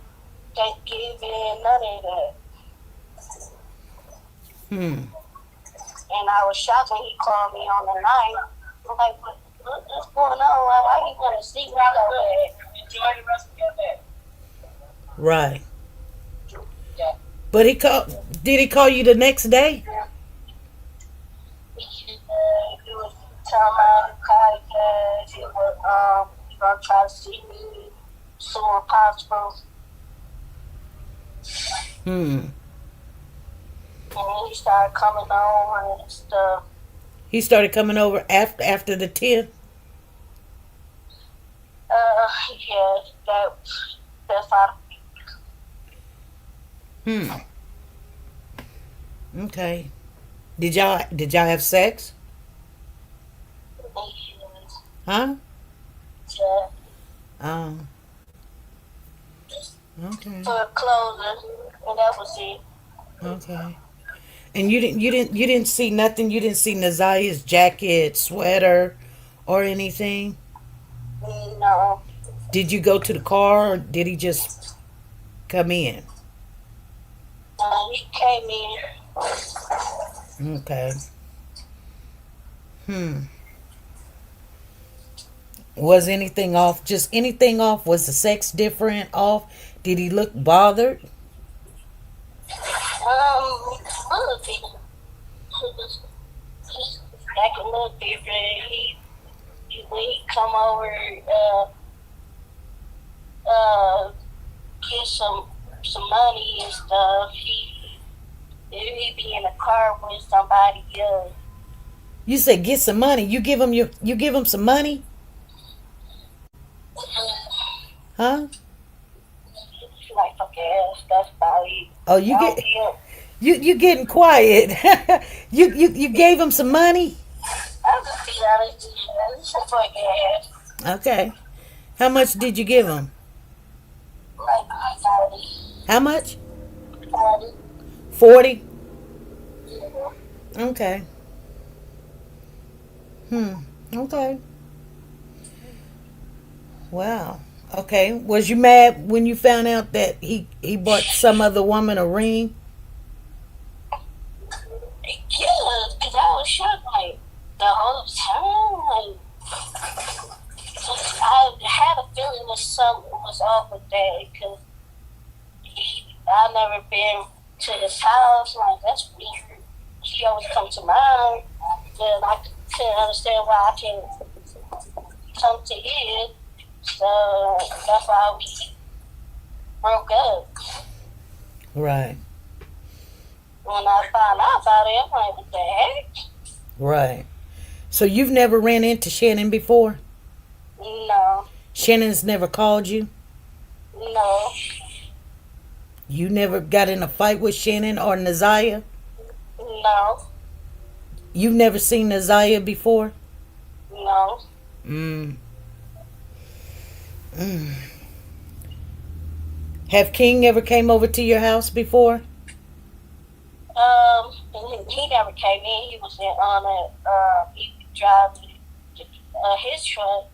Thanksgiving, none of that. And I was shocked when he called me on the night. I'm like, what's going on? Why you want to see me so bad? Enjoy the rest of your day. Right. But did he call you the next day? He was telling my podcast he was gonna try to see me soon as possible. And then he started coming on and stuff. He started coming over after the 10th? Yeah, that's how. Okay. Did y'all have sex? Huh? Yeah. Okay. For clothing, and that was it. Okay. And you didn't see nothing. You didn't see Nazia's jacket, sweater, or anything. No. Did you go to the car, or did he just come in? He came in. Okay. Was anything off? Just anything off? Was the sex different off? Did he look bothered? A little bit. He's acting a little different. When he come over, get some money and stuff, he be in a car with somebody else. You said get some money. You give him some money? Huh? Like fucking ass. That's about it. Oh, you getting quiet. you gave him some money? I'll just be honest with you. This is fucking ass. Okay. How much did you give him? Like 40. How much? 40. 40? Yeah. Okay. Okay. Wow. Okay. Was you mad when you found out that he bought some other woman a ring? Yeah, because I was shocked, like, the whole time, like, I had a feeling that something was off with that, because I never been to his house, like, that's weird. He always come to mine, and I couldn't understand why I can't come to his, so that's why we broke up. Right. When I found out about it, I'm like, what the heck? Right. So you've never ran into Shannon before? No. Shannon's never called you? No. You never got in a fight with Shannon or Nazia? No. You've never seen Nazia before? No. Have King ever came over to your house before? He never came in. He was on he driving his truck.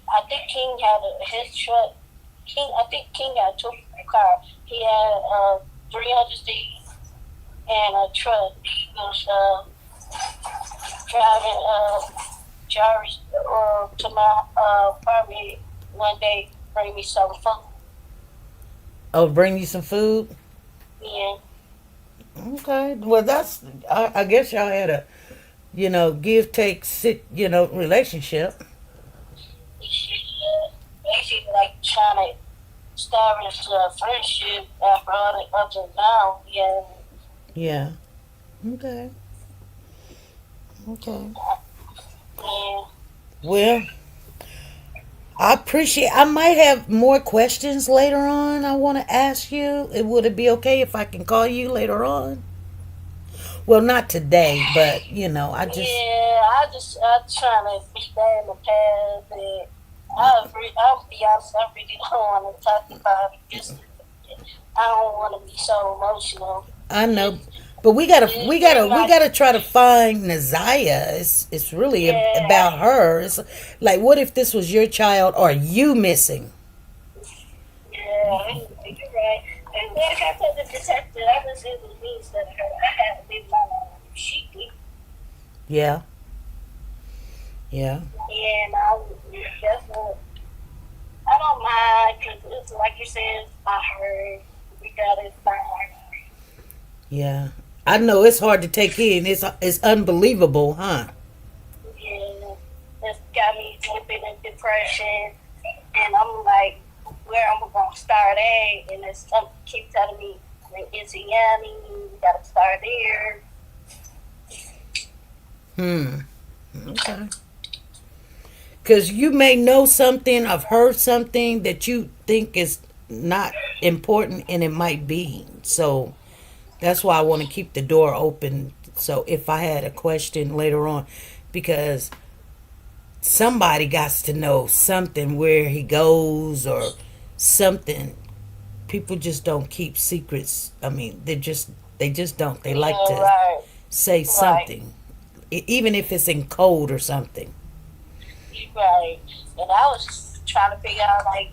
I think King had his truck. I think King had two cars. He had 300 seats and a truck. He was driving Jarvis to my apartment one day, bring me some food. Oh, bring you some food? Yeah. Okay. Well, I guess y'all had a, give, take, sit, relationship. Basically, like trying to establish a friendship after all the ups and downs. Yeah. Yeah. Okay. Okay. Yeah. Well, I appreciate. I might have more questions later on. I want to ask you. Would it be okay if I can call you later on? Well, not today, but I just. Yeah, I'm trying to stay in the past, and I'll be honest, I really don't want to talk about it. Just, I don't want to be so emotional. I It, know, but we gotta it we bring gotta we my gotta try to find Nazaya. It's really yeah, about her. It's like, what if this was your child or you missing? yeah, you're right. And like I told the detective, I was in the news that I had to leave my she did. Yeah, yeah, And I definitely, I don't mind because it's like you said, it's not her. We got it by her. yeah. I know it's hard to take in. It's unbelievable, huh? Yeah, it's got me slipping in depression. And I'm like, where am I going to start at? And it's some keep telling me, it's Yanni, you got to start there. Hmm. Okay. Because you may know something, I've heard something that you think is not important, and it might be. So that's why I want to keep the door open. So if I had a question later on, because somebody got to know something, where he goes or something. People just don't keep secrets. I mean, they just don't. They like Yeah, to right, say right, something, even if it's in code or something. right. And I was trying to figure out, like,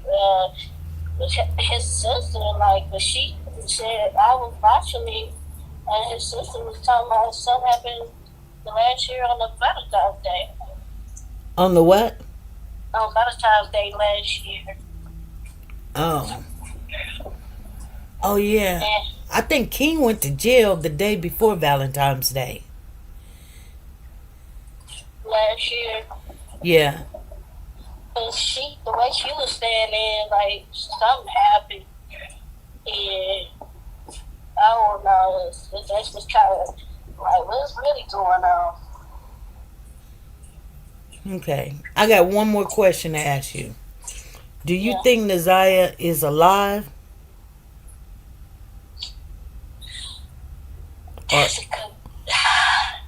his sister, like, but she said, I was watching it, and his sister was talking about his son happened the last year on the Valentine's Day. On the what? On Valentine's Day last year. Oh, oh yeah. And I think King went to jail the day before Valentine's Day. last year, Yeah. and the way she was standing, like, something happened. And I don't know, that's just kind of like, what's really going on? Okay. I got one more question to ask you. Do you Yeah. think Nazaya is alive or That's a good,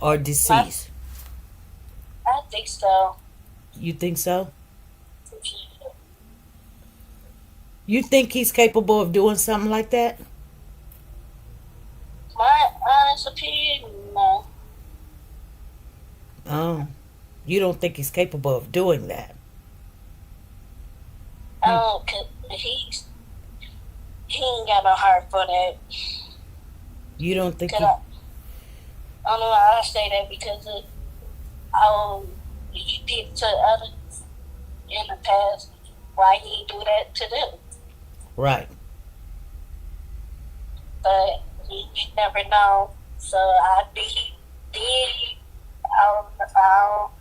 or I, deceased? I think so. You think so? You think he's capable of doing something like that? My honest opinion, no. Oh, you don't think he's capable of doing that? I Hmm. don't, cause he ain't got no heart for that. You don't think Cause he? I don't know how I say that because he did to others in the past. Why he do that to them? Right. But you never know. So I think he did. I don't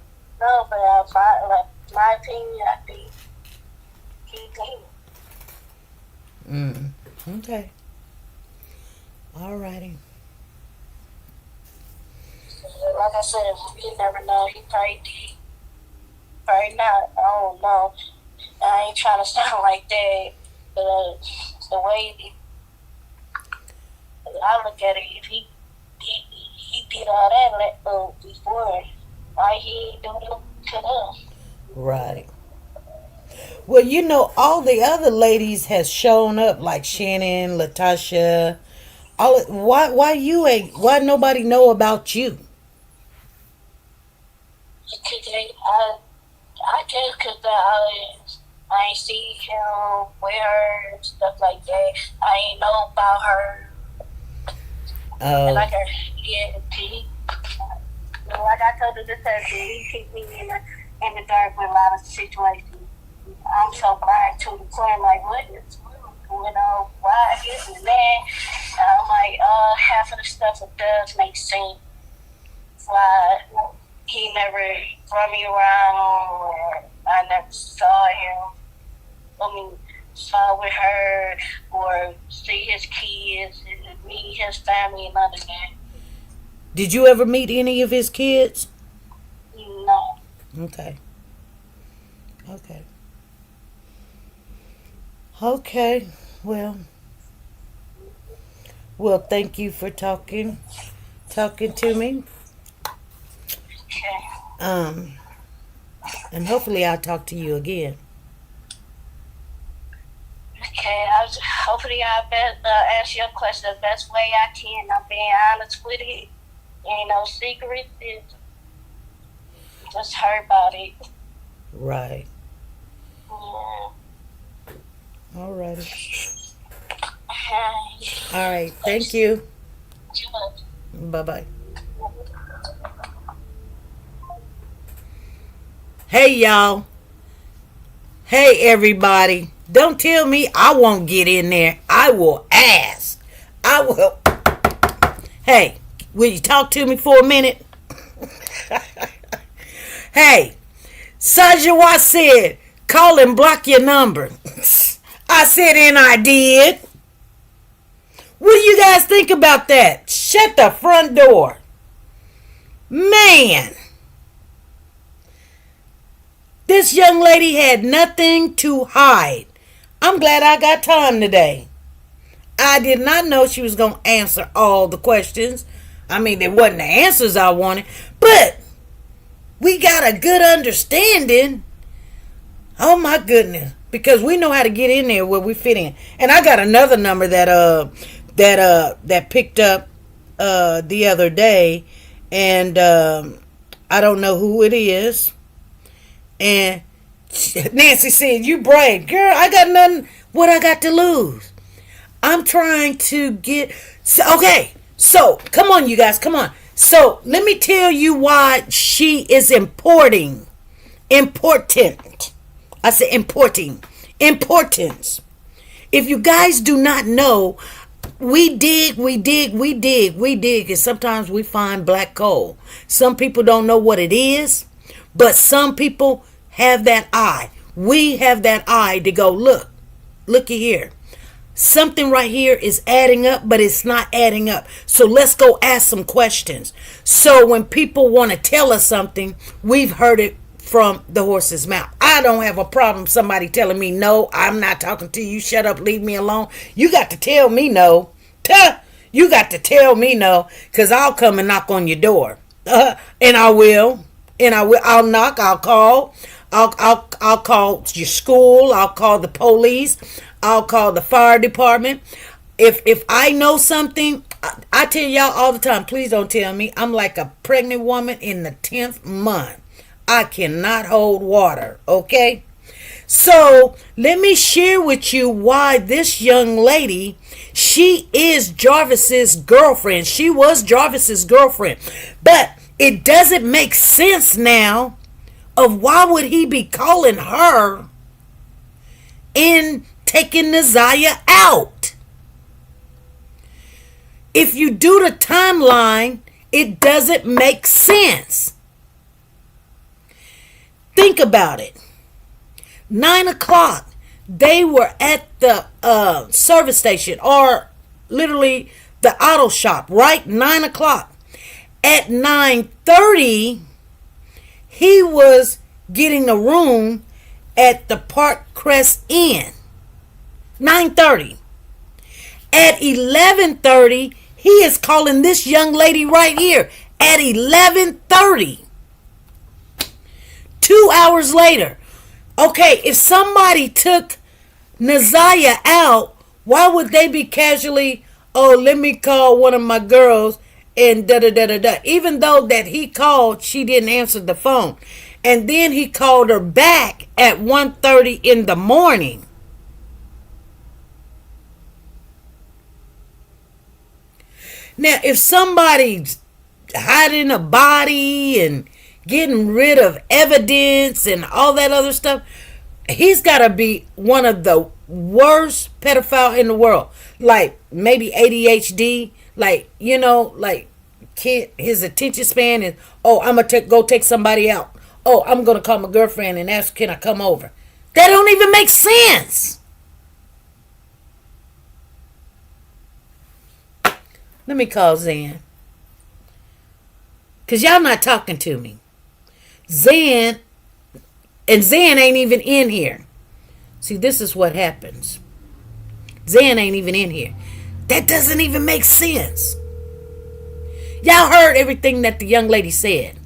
know, but my opinion, I think he did. Mm. Okay. Alrighty. Like I said, you never know. He probably did. Probably not. I don't know. I ain't trying to sound like that, but the way I look at it, if he did all that before, why he ain't do it to them? Right. Well, all the other ladies has shown up, like Shannon, Latasha. Why you ain't? Why nobody know about you? Because I guess because I ain't see him with her and stuff like that. I ain't know about her. And Oh, like her, yeah, like I told the detective, he keep me in the dark with a lot of situations. I'm so blind to the point, like, what is going on? Why is it that? And I'm like, half of the stuff it does make sense. Why he never brought me around, or I never saw him. I mean, saw with her, or see his kids, meet his family, and none of that. did you ever meet any of his kids? No. Okay. Okay. Okay. Well, thank you for talking to me. Okay. Um, and hopefully I'll talk to you again. Okay, hopefully I'll answer your question the best way I can. I'm being honest with it. Ain't no secret. Just heard about it. Right. Yeah. All righty. Hi. All right. Thank you. Bye-bye. Hey, y'all. Hey, everybody. Don't tell me I won't get in there. I will ask. I will. Hey, will you talk to me for a minute? Hey, Sajawa said, call and block your number. I said, and I did. What do you guys think about that? Shut the front door. Man. This young lady had nothing to hide. I'm glad I got time today. I did not know she was going to answer all the questions. I mean, they wasn't the answers I wanted, but we got a good understanding. Oh my goodness. Because we know how to get in there where we fit in. And I got another number that picked up the other day, and I don't know who it is. And Nancy said, you brave. Girl, I got nothing. What I got to lose? I'm trying to get... Okay, so come on, you guys. Come on. So let me tell you why she is important. I said importing. Importance. If you guys do not know, we dig, and sometimes we find black coal. Some people don't know what it is, but some people have that eye. We have that eye to go, looky here. Something right here is adding up, but it's not adding up. So let's go ask some questions. So when people want to tell us something, we've heard it from the horse's mouth. I don't have a problem somebody telling me, no, I'm not talking to you. Shut up, leave me alone. You got to tell me no. You got to tell me no, because I'll come and knock on your door. And I will. I'll knock. I'll call. I'll call your school. I'll call the police. I'll call the fire department. If I know something, I tell y'all all the time, please don't tell me. I'm like a pregnant woman in the 10th month. I cannot hold water, okay? So let me share with you why this young lady, she is Jarvis's girlfriend. She was Jarvis's girlfriend. But it doesn't make sense now of why would he be calling her and taking Naziah out. If you do the timeline, it doesn't make sense. Think about it. 9 o'clock, they were at the service station, or literally the auto shop, right? 9 o'clock. At 9:30, he was getting a room at the Park Crest Inn. 9:30. At 11:30, he is calling this young lady right here. At 11:30. 2 hours later. Okay, if somebody took Naziah out, why would they be casually, oh, let me call one of my girls and da-da-da-da-da. Even though that he called, she didn't answer the phone. And then he called her back at 1:30 in the morning. Now, if somebody's hiding a body and getting rid of evidence and all that other stuff, he's got to be one of the worst pedophile in the world. Like maybe ADHD, like, you know, like his attention span is, oh, I'm going to go take somebody out. Oh, I'm going to call my girlfriend and ask, can I come over? That don't even make sense. Let me call Zan. Because y'all not talking to me. Zan ain't even in here. See, this is what happens. Zen ain't even in here. That doesn't even make sense. Y'all heard everything that the young lady said.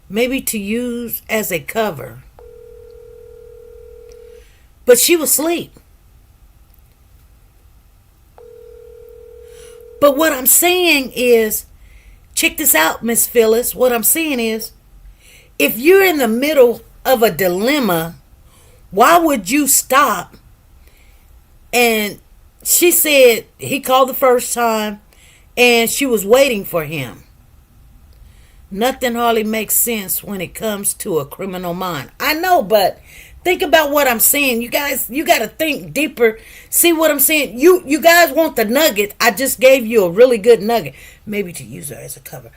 Maybe to use as a cover. But she was asleep. But what I'm saying is, check this out, Miss Phyllis. What I'm saying is, if you're in the middle of a dilemma, why would you stop? And she said he called the first time and she was waiting for him. Nothing hardly makes sense when it comes to a criminal mind. I know, but think about what I'm saying. You guys, you got to think deeper. See what I'm saying? You guys want the nugget. I just gave you a really good nugget. Maybe to use her as a cover.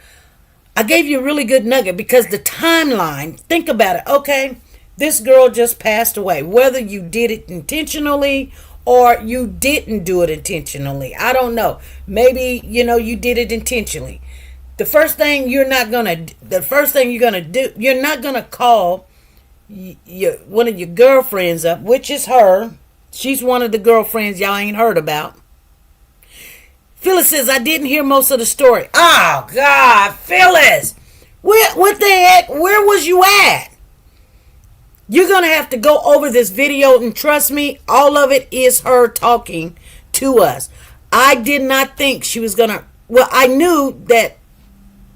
I gave you a really good nugget because the timeline, think about it. Okay, this girl just passed away. Whether you did it intentionally or you didn't do it intentionally, I don't know. Maybe, you did it intentionally. The first thing you're gonna do, you're not gonna call one of your girlfriends up, which is her. She's one of the girlfriends y'all ain't heard about. Phyllis says, I didn't hear most of the story. Oh, God, Phyllis. What the heck? Where was you at? You're going to have to go over this video, and trust me, all of it is her talking to us. I did not think she was going to... Well, I knew that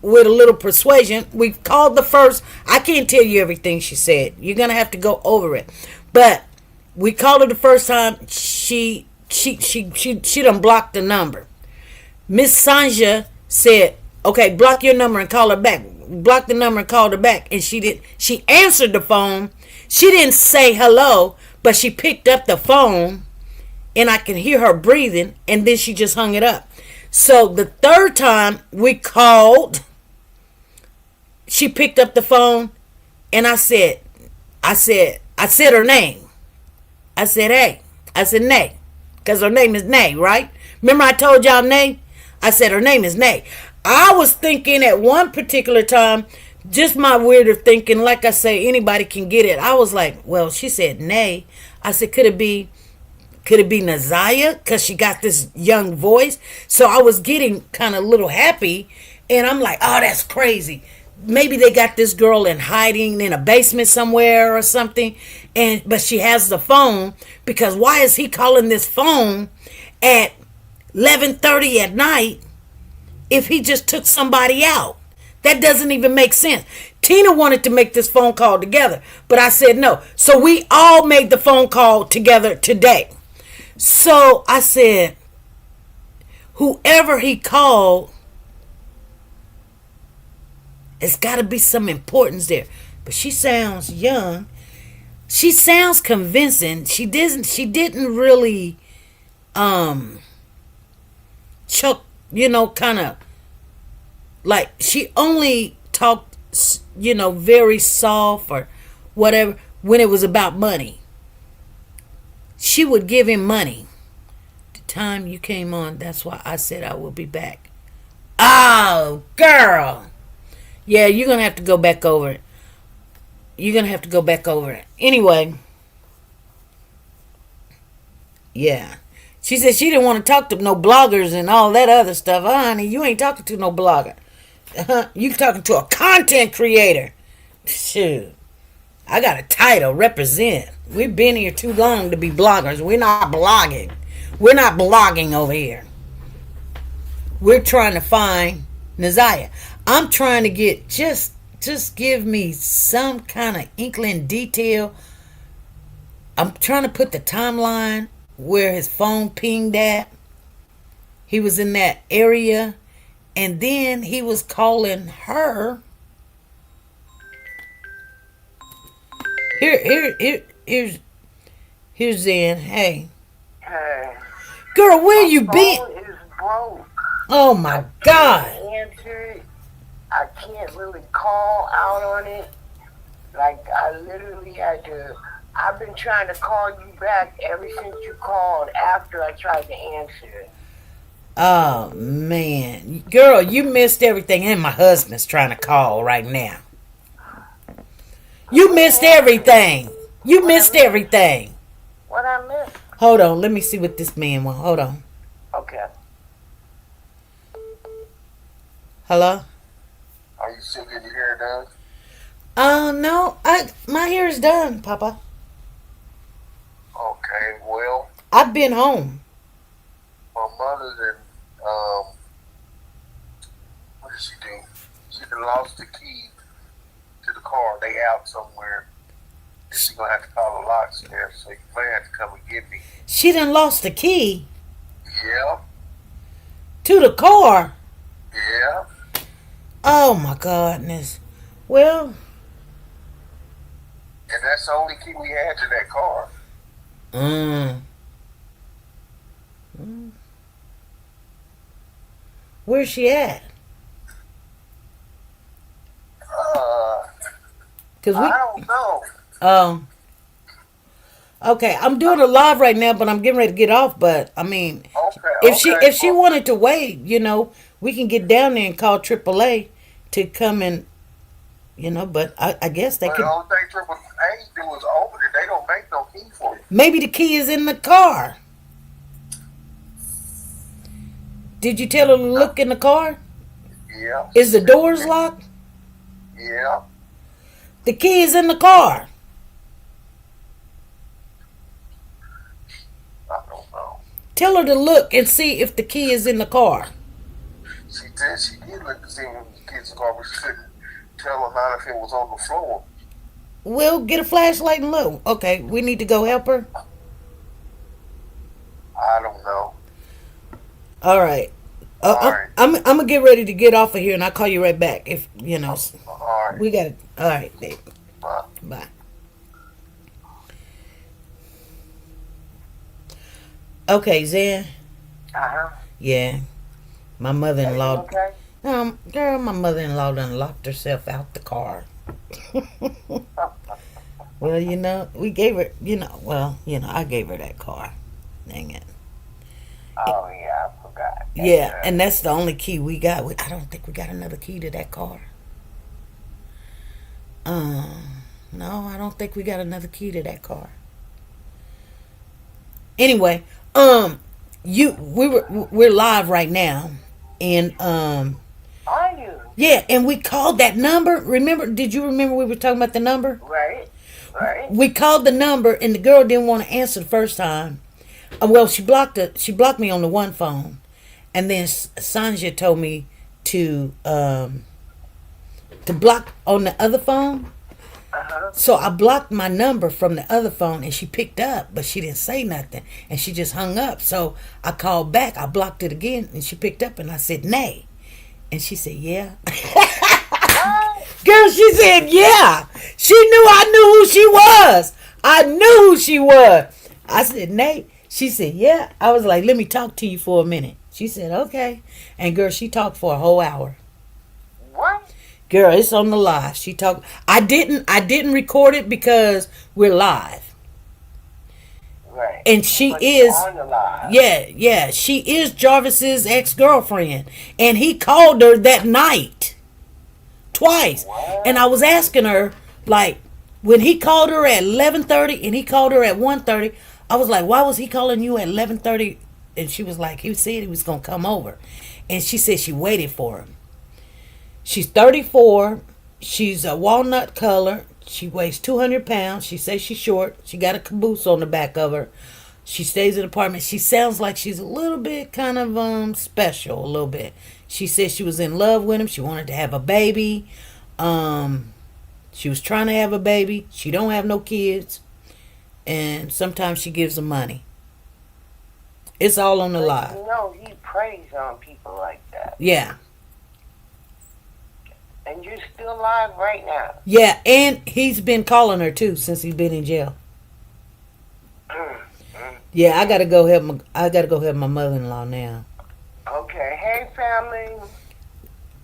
with a little persuasion, we called the first... I can't tell you everything she said. You're going to have to go over it. But we called her the first time. She done blocked the number. Miss Sanja said, okay, block your number and call her back. Block the number and called her back. And she did. She answered the phone. She didn't say hello, but she picked up the phone and I can hear her breathing, and then she just hung it up. So the third time we called, she picked up the phone and I said her name. I said, hey. I said, Nay. Because her name is Nay, right? Remember I told y'all Nay? I said her name is Nay. I was thinking at one particular time, just my weirder thinking, like I say, anybody can get it. I was like, well, she said Nay. I said, could it be Naziah? Because she got this young voice. So I was getting kind of a little happy. And I'm like, oh, that's crazy. Maybe they got this girl in hiding in a basement somewhere or something. But she has the phone, because why is he calling this phone at 11:30 at night if he just took somebody out? That doesn't even make sense. Tina wanted to make this phone call together, but I said no. So we all made the phone call together today. So I said, whoever he called, it's got to be some importance there. But she sounds young. She sounds convincing. She didn't really choke, kind of like, she only talked, very soft or whatever when it was about money. She would give him money. The time you came on, that's why I said I will be back. Oh, girl. Yeah, you're going to have to go back over it. Anyway. Yeah. She said she didn't want to talk to no bloggers and all that other stuff. Oh, honey, you ain't talking to no blogger. You talking to a content creator. Shoot. I got a title, represent. We've been here too long to be bloggers. We're not blogging. We're not blogging over here. We're trying to find Naziah. I'm trying to get, just give me some kind of inkling detail. I'm trying to put the timeline where his phone pinged at. He was in that area, and then he was calling her. Here's Zen. Hey. Hey. Girl, where you been? My phone is broke. Oh my God. Answer it. I can't really call out on it. Like, I literally had to. I've been trying to call you back ever since you called after I tried to answer. Oh man, girl, you missed everything, and my husband's trying to call right now. You missed everything. You missed everything. What I missed? Hold on, let me see what this man wants. Hold on. Okay. Hello? Are you still getting your hair done? No, my hair is done, Papa. Okay, well, I've been home. my mother's in, what did she do? She done lost the key to the car. They out somewhere. She's going to have to call a locksmith, so you may have to come and get me. She done lost the key Yeah, to the car. yeah. Oh my goodness. Well, And that's the only key we had to that car. Where's she at? Cause I don't know. um, okay, I'm doing a live right now, but I'm getting ready to get off. But I mean, Okay, if she wanted to wait, we can get down there and call AAA to come and, But I guess they But could. the only thing Triple A do is open it. They don't make no key for you. Maybe the key is in the car. Did you tell her to look in the car? Yeah. Is the doors locked? Yeah. The key is in the car. I don't know. Tell her to look and see if the key is in the car. She did look to see when the kids in the car, but she couldn't tell her not if it was on the floor. Well, get a flashlight and look. Okay, we need to go help her. I don't know. All right. All right. I'm gonna get ready to get off of here, and I'll call you right back. If All right. we got it. All right, babe. Bye. Bye. Okay, Zen. Uh-huh. Yeah, my mother-in-law. Okay. Girl, my mother-in-law done locked herself out the car. Well, we gave her. I gave her that car. Dang it. Oh, yeah, I forgot. Yeah, and that's the only key we got. I don't think we got another key to that car. No, I don't think we got another key to that car. Anyway, we're live right now, and Are you? yeah, and we called that number. Did you remember we were talking about the number? Right. We called the number, and the girl didn't want to answer the first time. Well, she blocked me on the one phone, and then Sanja told me to block on the other phone. Uh-huh. So I blocked my number from the other phone, and she picked up, but she didn't say nothing, and she just hung up. So I called back. I blocked it again, and she picked up, and I said, "Nay," and she said, "Yeah." Girl, she said, "Yeah." She knew I knew who she was. I knew who she was. I said, "Nay." She said, "Yeah." I was like, "Let me talk to you for a minute." She said, "Okay." And girl, she talked for a whole hour. What? Girl, it's on the live. She talked. I didn't record it because we're live. Right. And she But is, you're on the live. yeah, she is Jarvis's ex-girlfriend. And he called her that night. Twice. What? And I was asking her, like, when he called her at 11:30 and he called her at 1:30, I was like, why was he calling you at 11:30? And she was like, he said he was going to come over. And she said she waited for him. She's 34. She's a walnut color. She weighs 200 pounds. She says she's short. She got a caboose on the back of her. She stays in an apartment. She sounds like she's a little bit kind of special, a little bit. She says she was in love with him. She wanted to have a baby. She was trying to have a baby. She don't have no kids. And sometimes she gives them money. It's all on the live. You know, he preys on people like that. Yeah. And you're still alive right now. Yeah, and he's been calling her too since he's been in jail. Yeah, I gotta go help my mother-in-law now. Okay, hey family.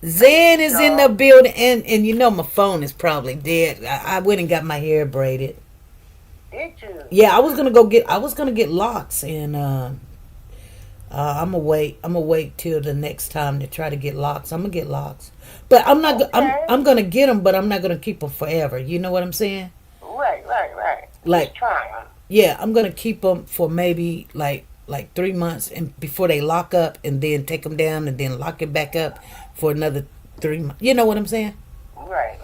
Zen is in the building, and my phone is probably dead. I went and got my hair braided. Did you? Yeah, I was gonna get locks, and I'm gonna wait. I'm gonna wait till the next time to try to get locks. I'm gonna get locks, but I'm not. I'm gonna get them, but I'm not gonna keep them forever. You know what I'm saying? Right. Like, Just trying. yeah, I'm gonna keep them for maybe like 3 months, and before they lock up, and then take them down, and then lock it back up for another 3 months. You know what I'm saying? Right.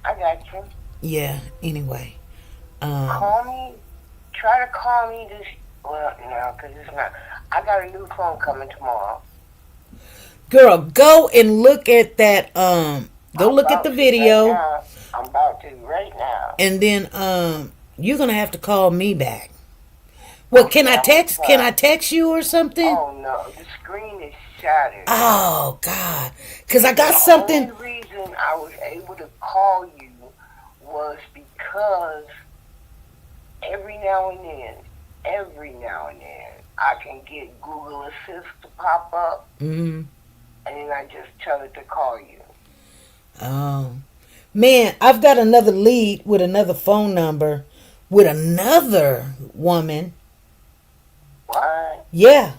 I got you. Yeah. Anyway, Call me. Try to call me this. Well, no, because it's not. I got a new phone coming tomorrow. girl, go and look at that. Go look at the video, Right now. I'm about to right now. and then you're gonna have to call me back. Well, can I text? Can I text you or something? Oh no, the screen is shattered. Oh God, because I got something. The only reason I was able to call you was because every now and then, I can get Google Assist to pop up, and then I just tell it to call you. Oh, man, I've got another lead with another phone number with another woman. What? Yeah.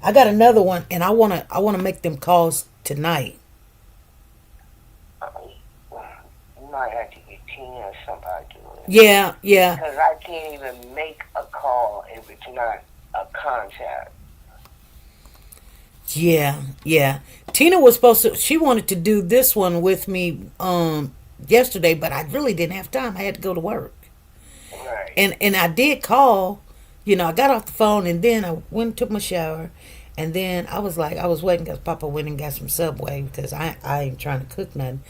I got another one, and I wanna make them calls tonight. You might have to get Tina or somebody to do it. Yeah. Because I can't even make a call if it's not a contact. Yeah. Tina was supposed to. She wanted to do this one with me yesterday, but I really didn't have time. I had to go to work. Right. And I did call. You know, I got off the phone, and then I went and took my shower, and then I was waiting because Papa went and got some Subway because I ain't trying to cook nothing.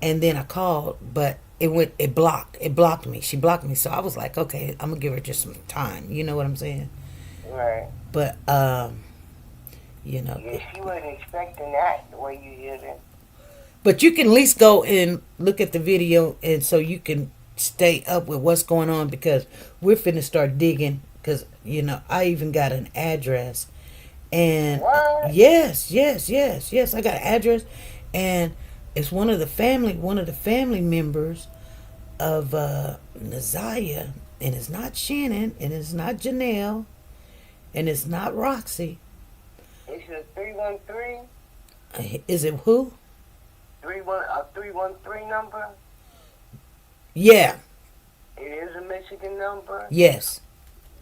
And then I called, but it blocked me. She blocked me, so I was like, okay, I'm gonna give her just some time. You know what I'm saying? Right. But you know. Yeah, she wasn't expecting that the way you did it. But you can at least go and look at the video, and so you can stay up with what's going on, because we're finna start digging. Because, you know, I even got an address. And what? Yes, I got an address. And it's one of the family members of Naziah. And it's not Shannon, and it's not Janelle, and it's not Roxy. Is it 313? Is it who? 313 number? Yeah. It is a Michigan number? Yes.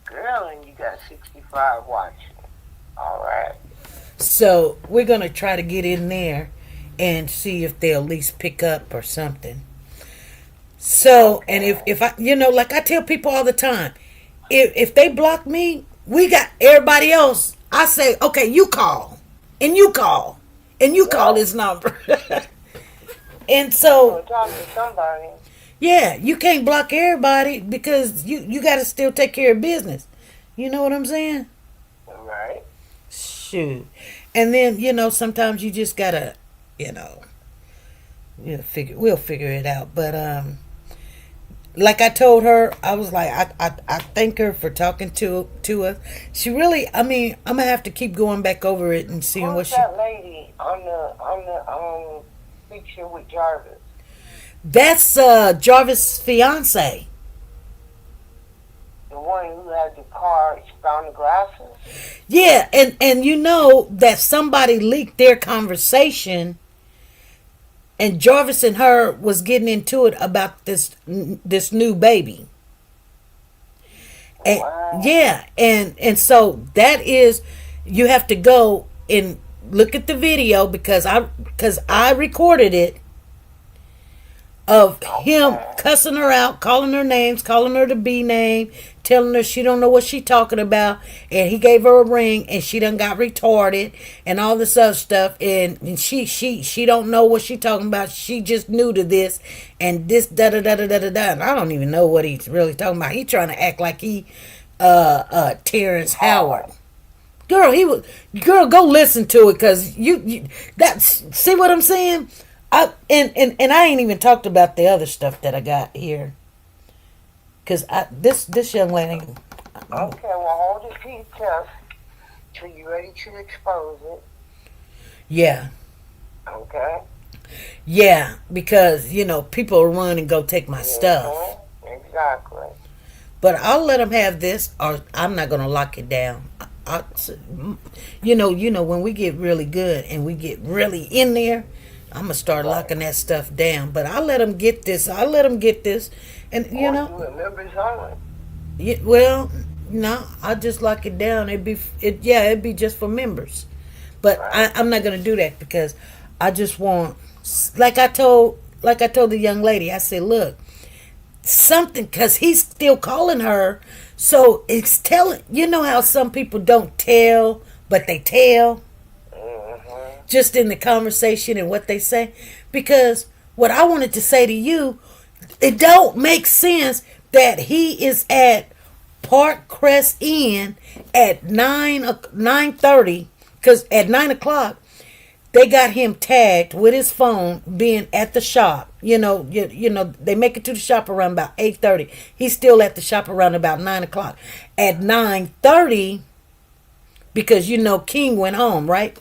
Girl, and you got 65 watching. All right. So we're going to try to get in there and see if they'll at least pick up or something. So, okay. And if I, you know, like I tell people all the time, if they block me, we got everybody else. I say, okay, you call, and you call, and you call this number. And so, talk to somebody. Yeah, you can't block everybody because you got to still take care of business. You know what I'm saying? Right. Shoot. And then, you know, sometimes you just got to, you know, we'll figure it out. But like I told her, I was like, I thank her for talking to us. She really, I mean, I'm going to have to keep going back over it and seeing what she... Who's that lady on the picture with Jarvis? That's Jarvis' fiance. The one who had the car, found the glasses? Yeah, and you know that somebody leaked their conversation, and Jarvis and her was getting into it about this new baby. And, wow. Yeah, and so that is, you have to go and look at the video because I recorded it. Of him cussing her out, calling her names, calling her the B name, telling her she don't know what she talking about, and he gave her a ring, and she done got retarded, and all this other stuff, and she don't know what she talking about. She just new to this, and this da da da da da da. And I don't even know what he's really talking about. He trying to act like he Terrence Howard. Girl, go listen to it, cause you that's, see what I'm saying? And I ain't even talked about the other stuff that I got here. Cause this young lady. Okay, well hold it to your chest till you're ready to expose it. Yeah. Okay. Yeah, because you know people will run and go take my stuff. Exactly. But I'll let them have this, or I'm not gonna lock it down. when we get really good and we get really in there, I'm gonna start locking that stuff down. But I let them get this. And well, no, I just lock it down. It'd be just for members. But I'm not gonna do that because I just want, like I told the young lady, I said, look, something, because he's still calling her, so it's telling. You know how some people don't tell, but they tell, just in the conversation and what they say. Because what I wanted to say to you, it don't make sense that he is at Park Crest Inn at 9:30, because at 9 o'clock they got him tagged with his phone being at the shop. You know, they make it to the shop around about 8:30. He's still at the shop around about 9 o'clock. At 9:30, because King went home, right?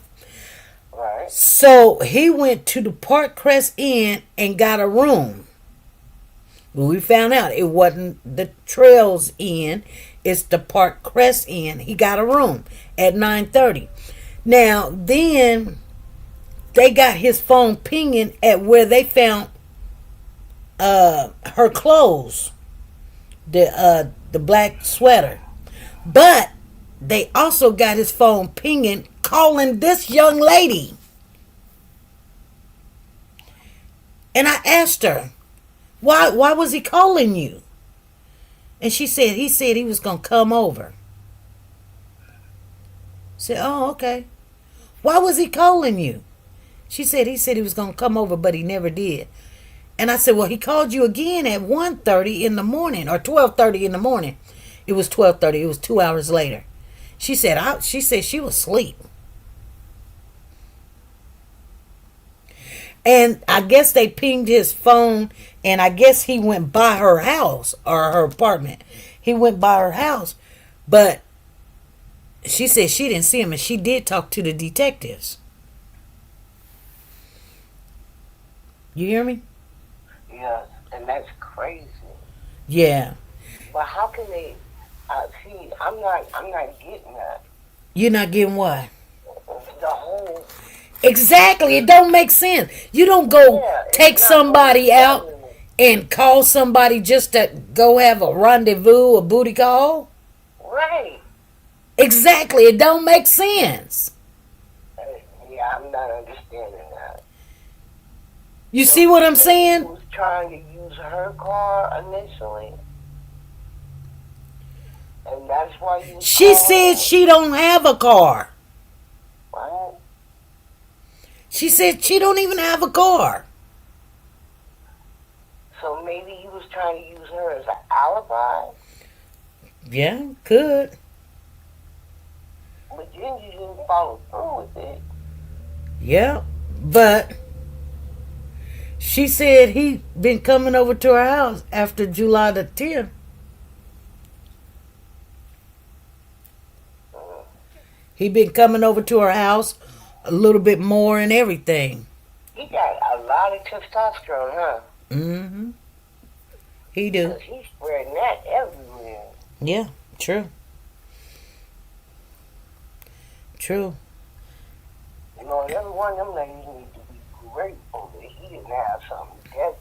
Right. So he went to the Park Crest Inn and got a room. But we found out it wasn't the Trails Inn, it's the Park Crest Inn. He got a room at 9:30. Now then, they got his phone pinging at where they found her clothes, the black sweater. But they also got his phone pinging, calling this young lady. And I asked her, why was he calling you? And he said he was gonna come over. I said, oh, okay. Why was he calling you? He said he was gonna come over, but he never did. And I said, well, he called you again at 1:30 in the morning, or 12:30 in the morning. It was 12:30. It was 2 hours later. She said she was asleep. And I guess they pinged his phone, and I guess he went by her house or her apartment. He went by her house, but she said she didn't see him, and she did talk to the detectives. You hear me? Yeah, and that's crazy. Yeah. But how can they? See, I'm not getting that. You're not getting what? The whole. Exactly. It don't make sense. You don't go take somebody out and call somebody just to go have a rendezvous, a booty call. Right. Exactly. It don't make sense. Yeah, I'm not understanding that. You see what I'm saying? He was trying to use her car initially. And that's why you. She said she don't have a car. What? She said she don't even have a car. So maybe he was trying to use her as an alibi? Yeah, could. But then you didn't follow through with it. Yeah, but she said he been coming over to her house after July the 10th. He been coming over to her house a little bit more and everything. He got a lot of testosterone, huh? Mm-hmm. He do. 'Cause he's spreading that everywhere. Yeah, true. True. You know, every one of them ladies need to be grateful that he didn't have something together.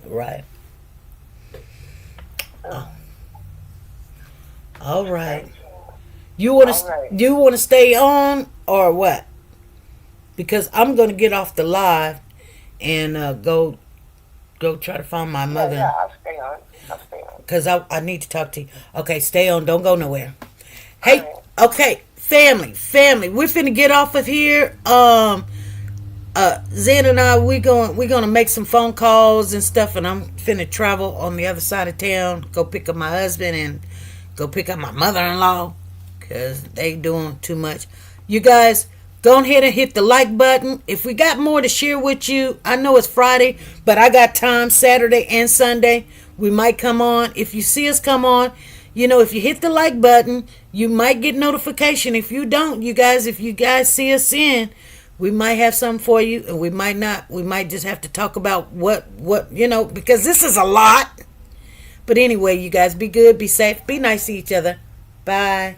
Right. Oh. All right. You want to stay on or what? Because I'm going to get off the live and go try to find my mother. Yeah, I'll stay on. Because I need to talk to you. Okay, stay on. Don't go nowhere. Hey, right. Okay, family. We're finna get off of here. Zen and I, we're gonna make some phone calls and stuff, and I'm finna travel on the other side of town, go pick up my husband and go pick up my mother-in-law, because they doing too much. You guys, go ahead and hit the like button. If we got more to share with you, I know it's Friday, but I got time Saturday and Sunday. We might come on. If you see us come on, if you hit the like button, you might get notification. If you don't, if you guys see us in, we might have something for you, and we might not. We might just have to talk about what because this is a lot. But anyway, you guys, be good, be safe, be nice to each other. Bye.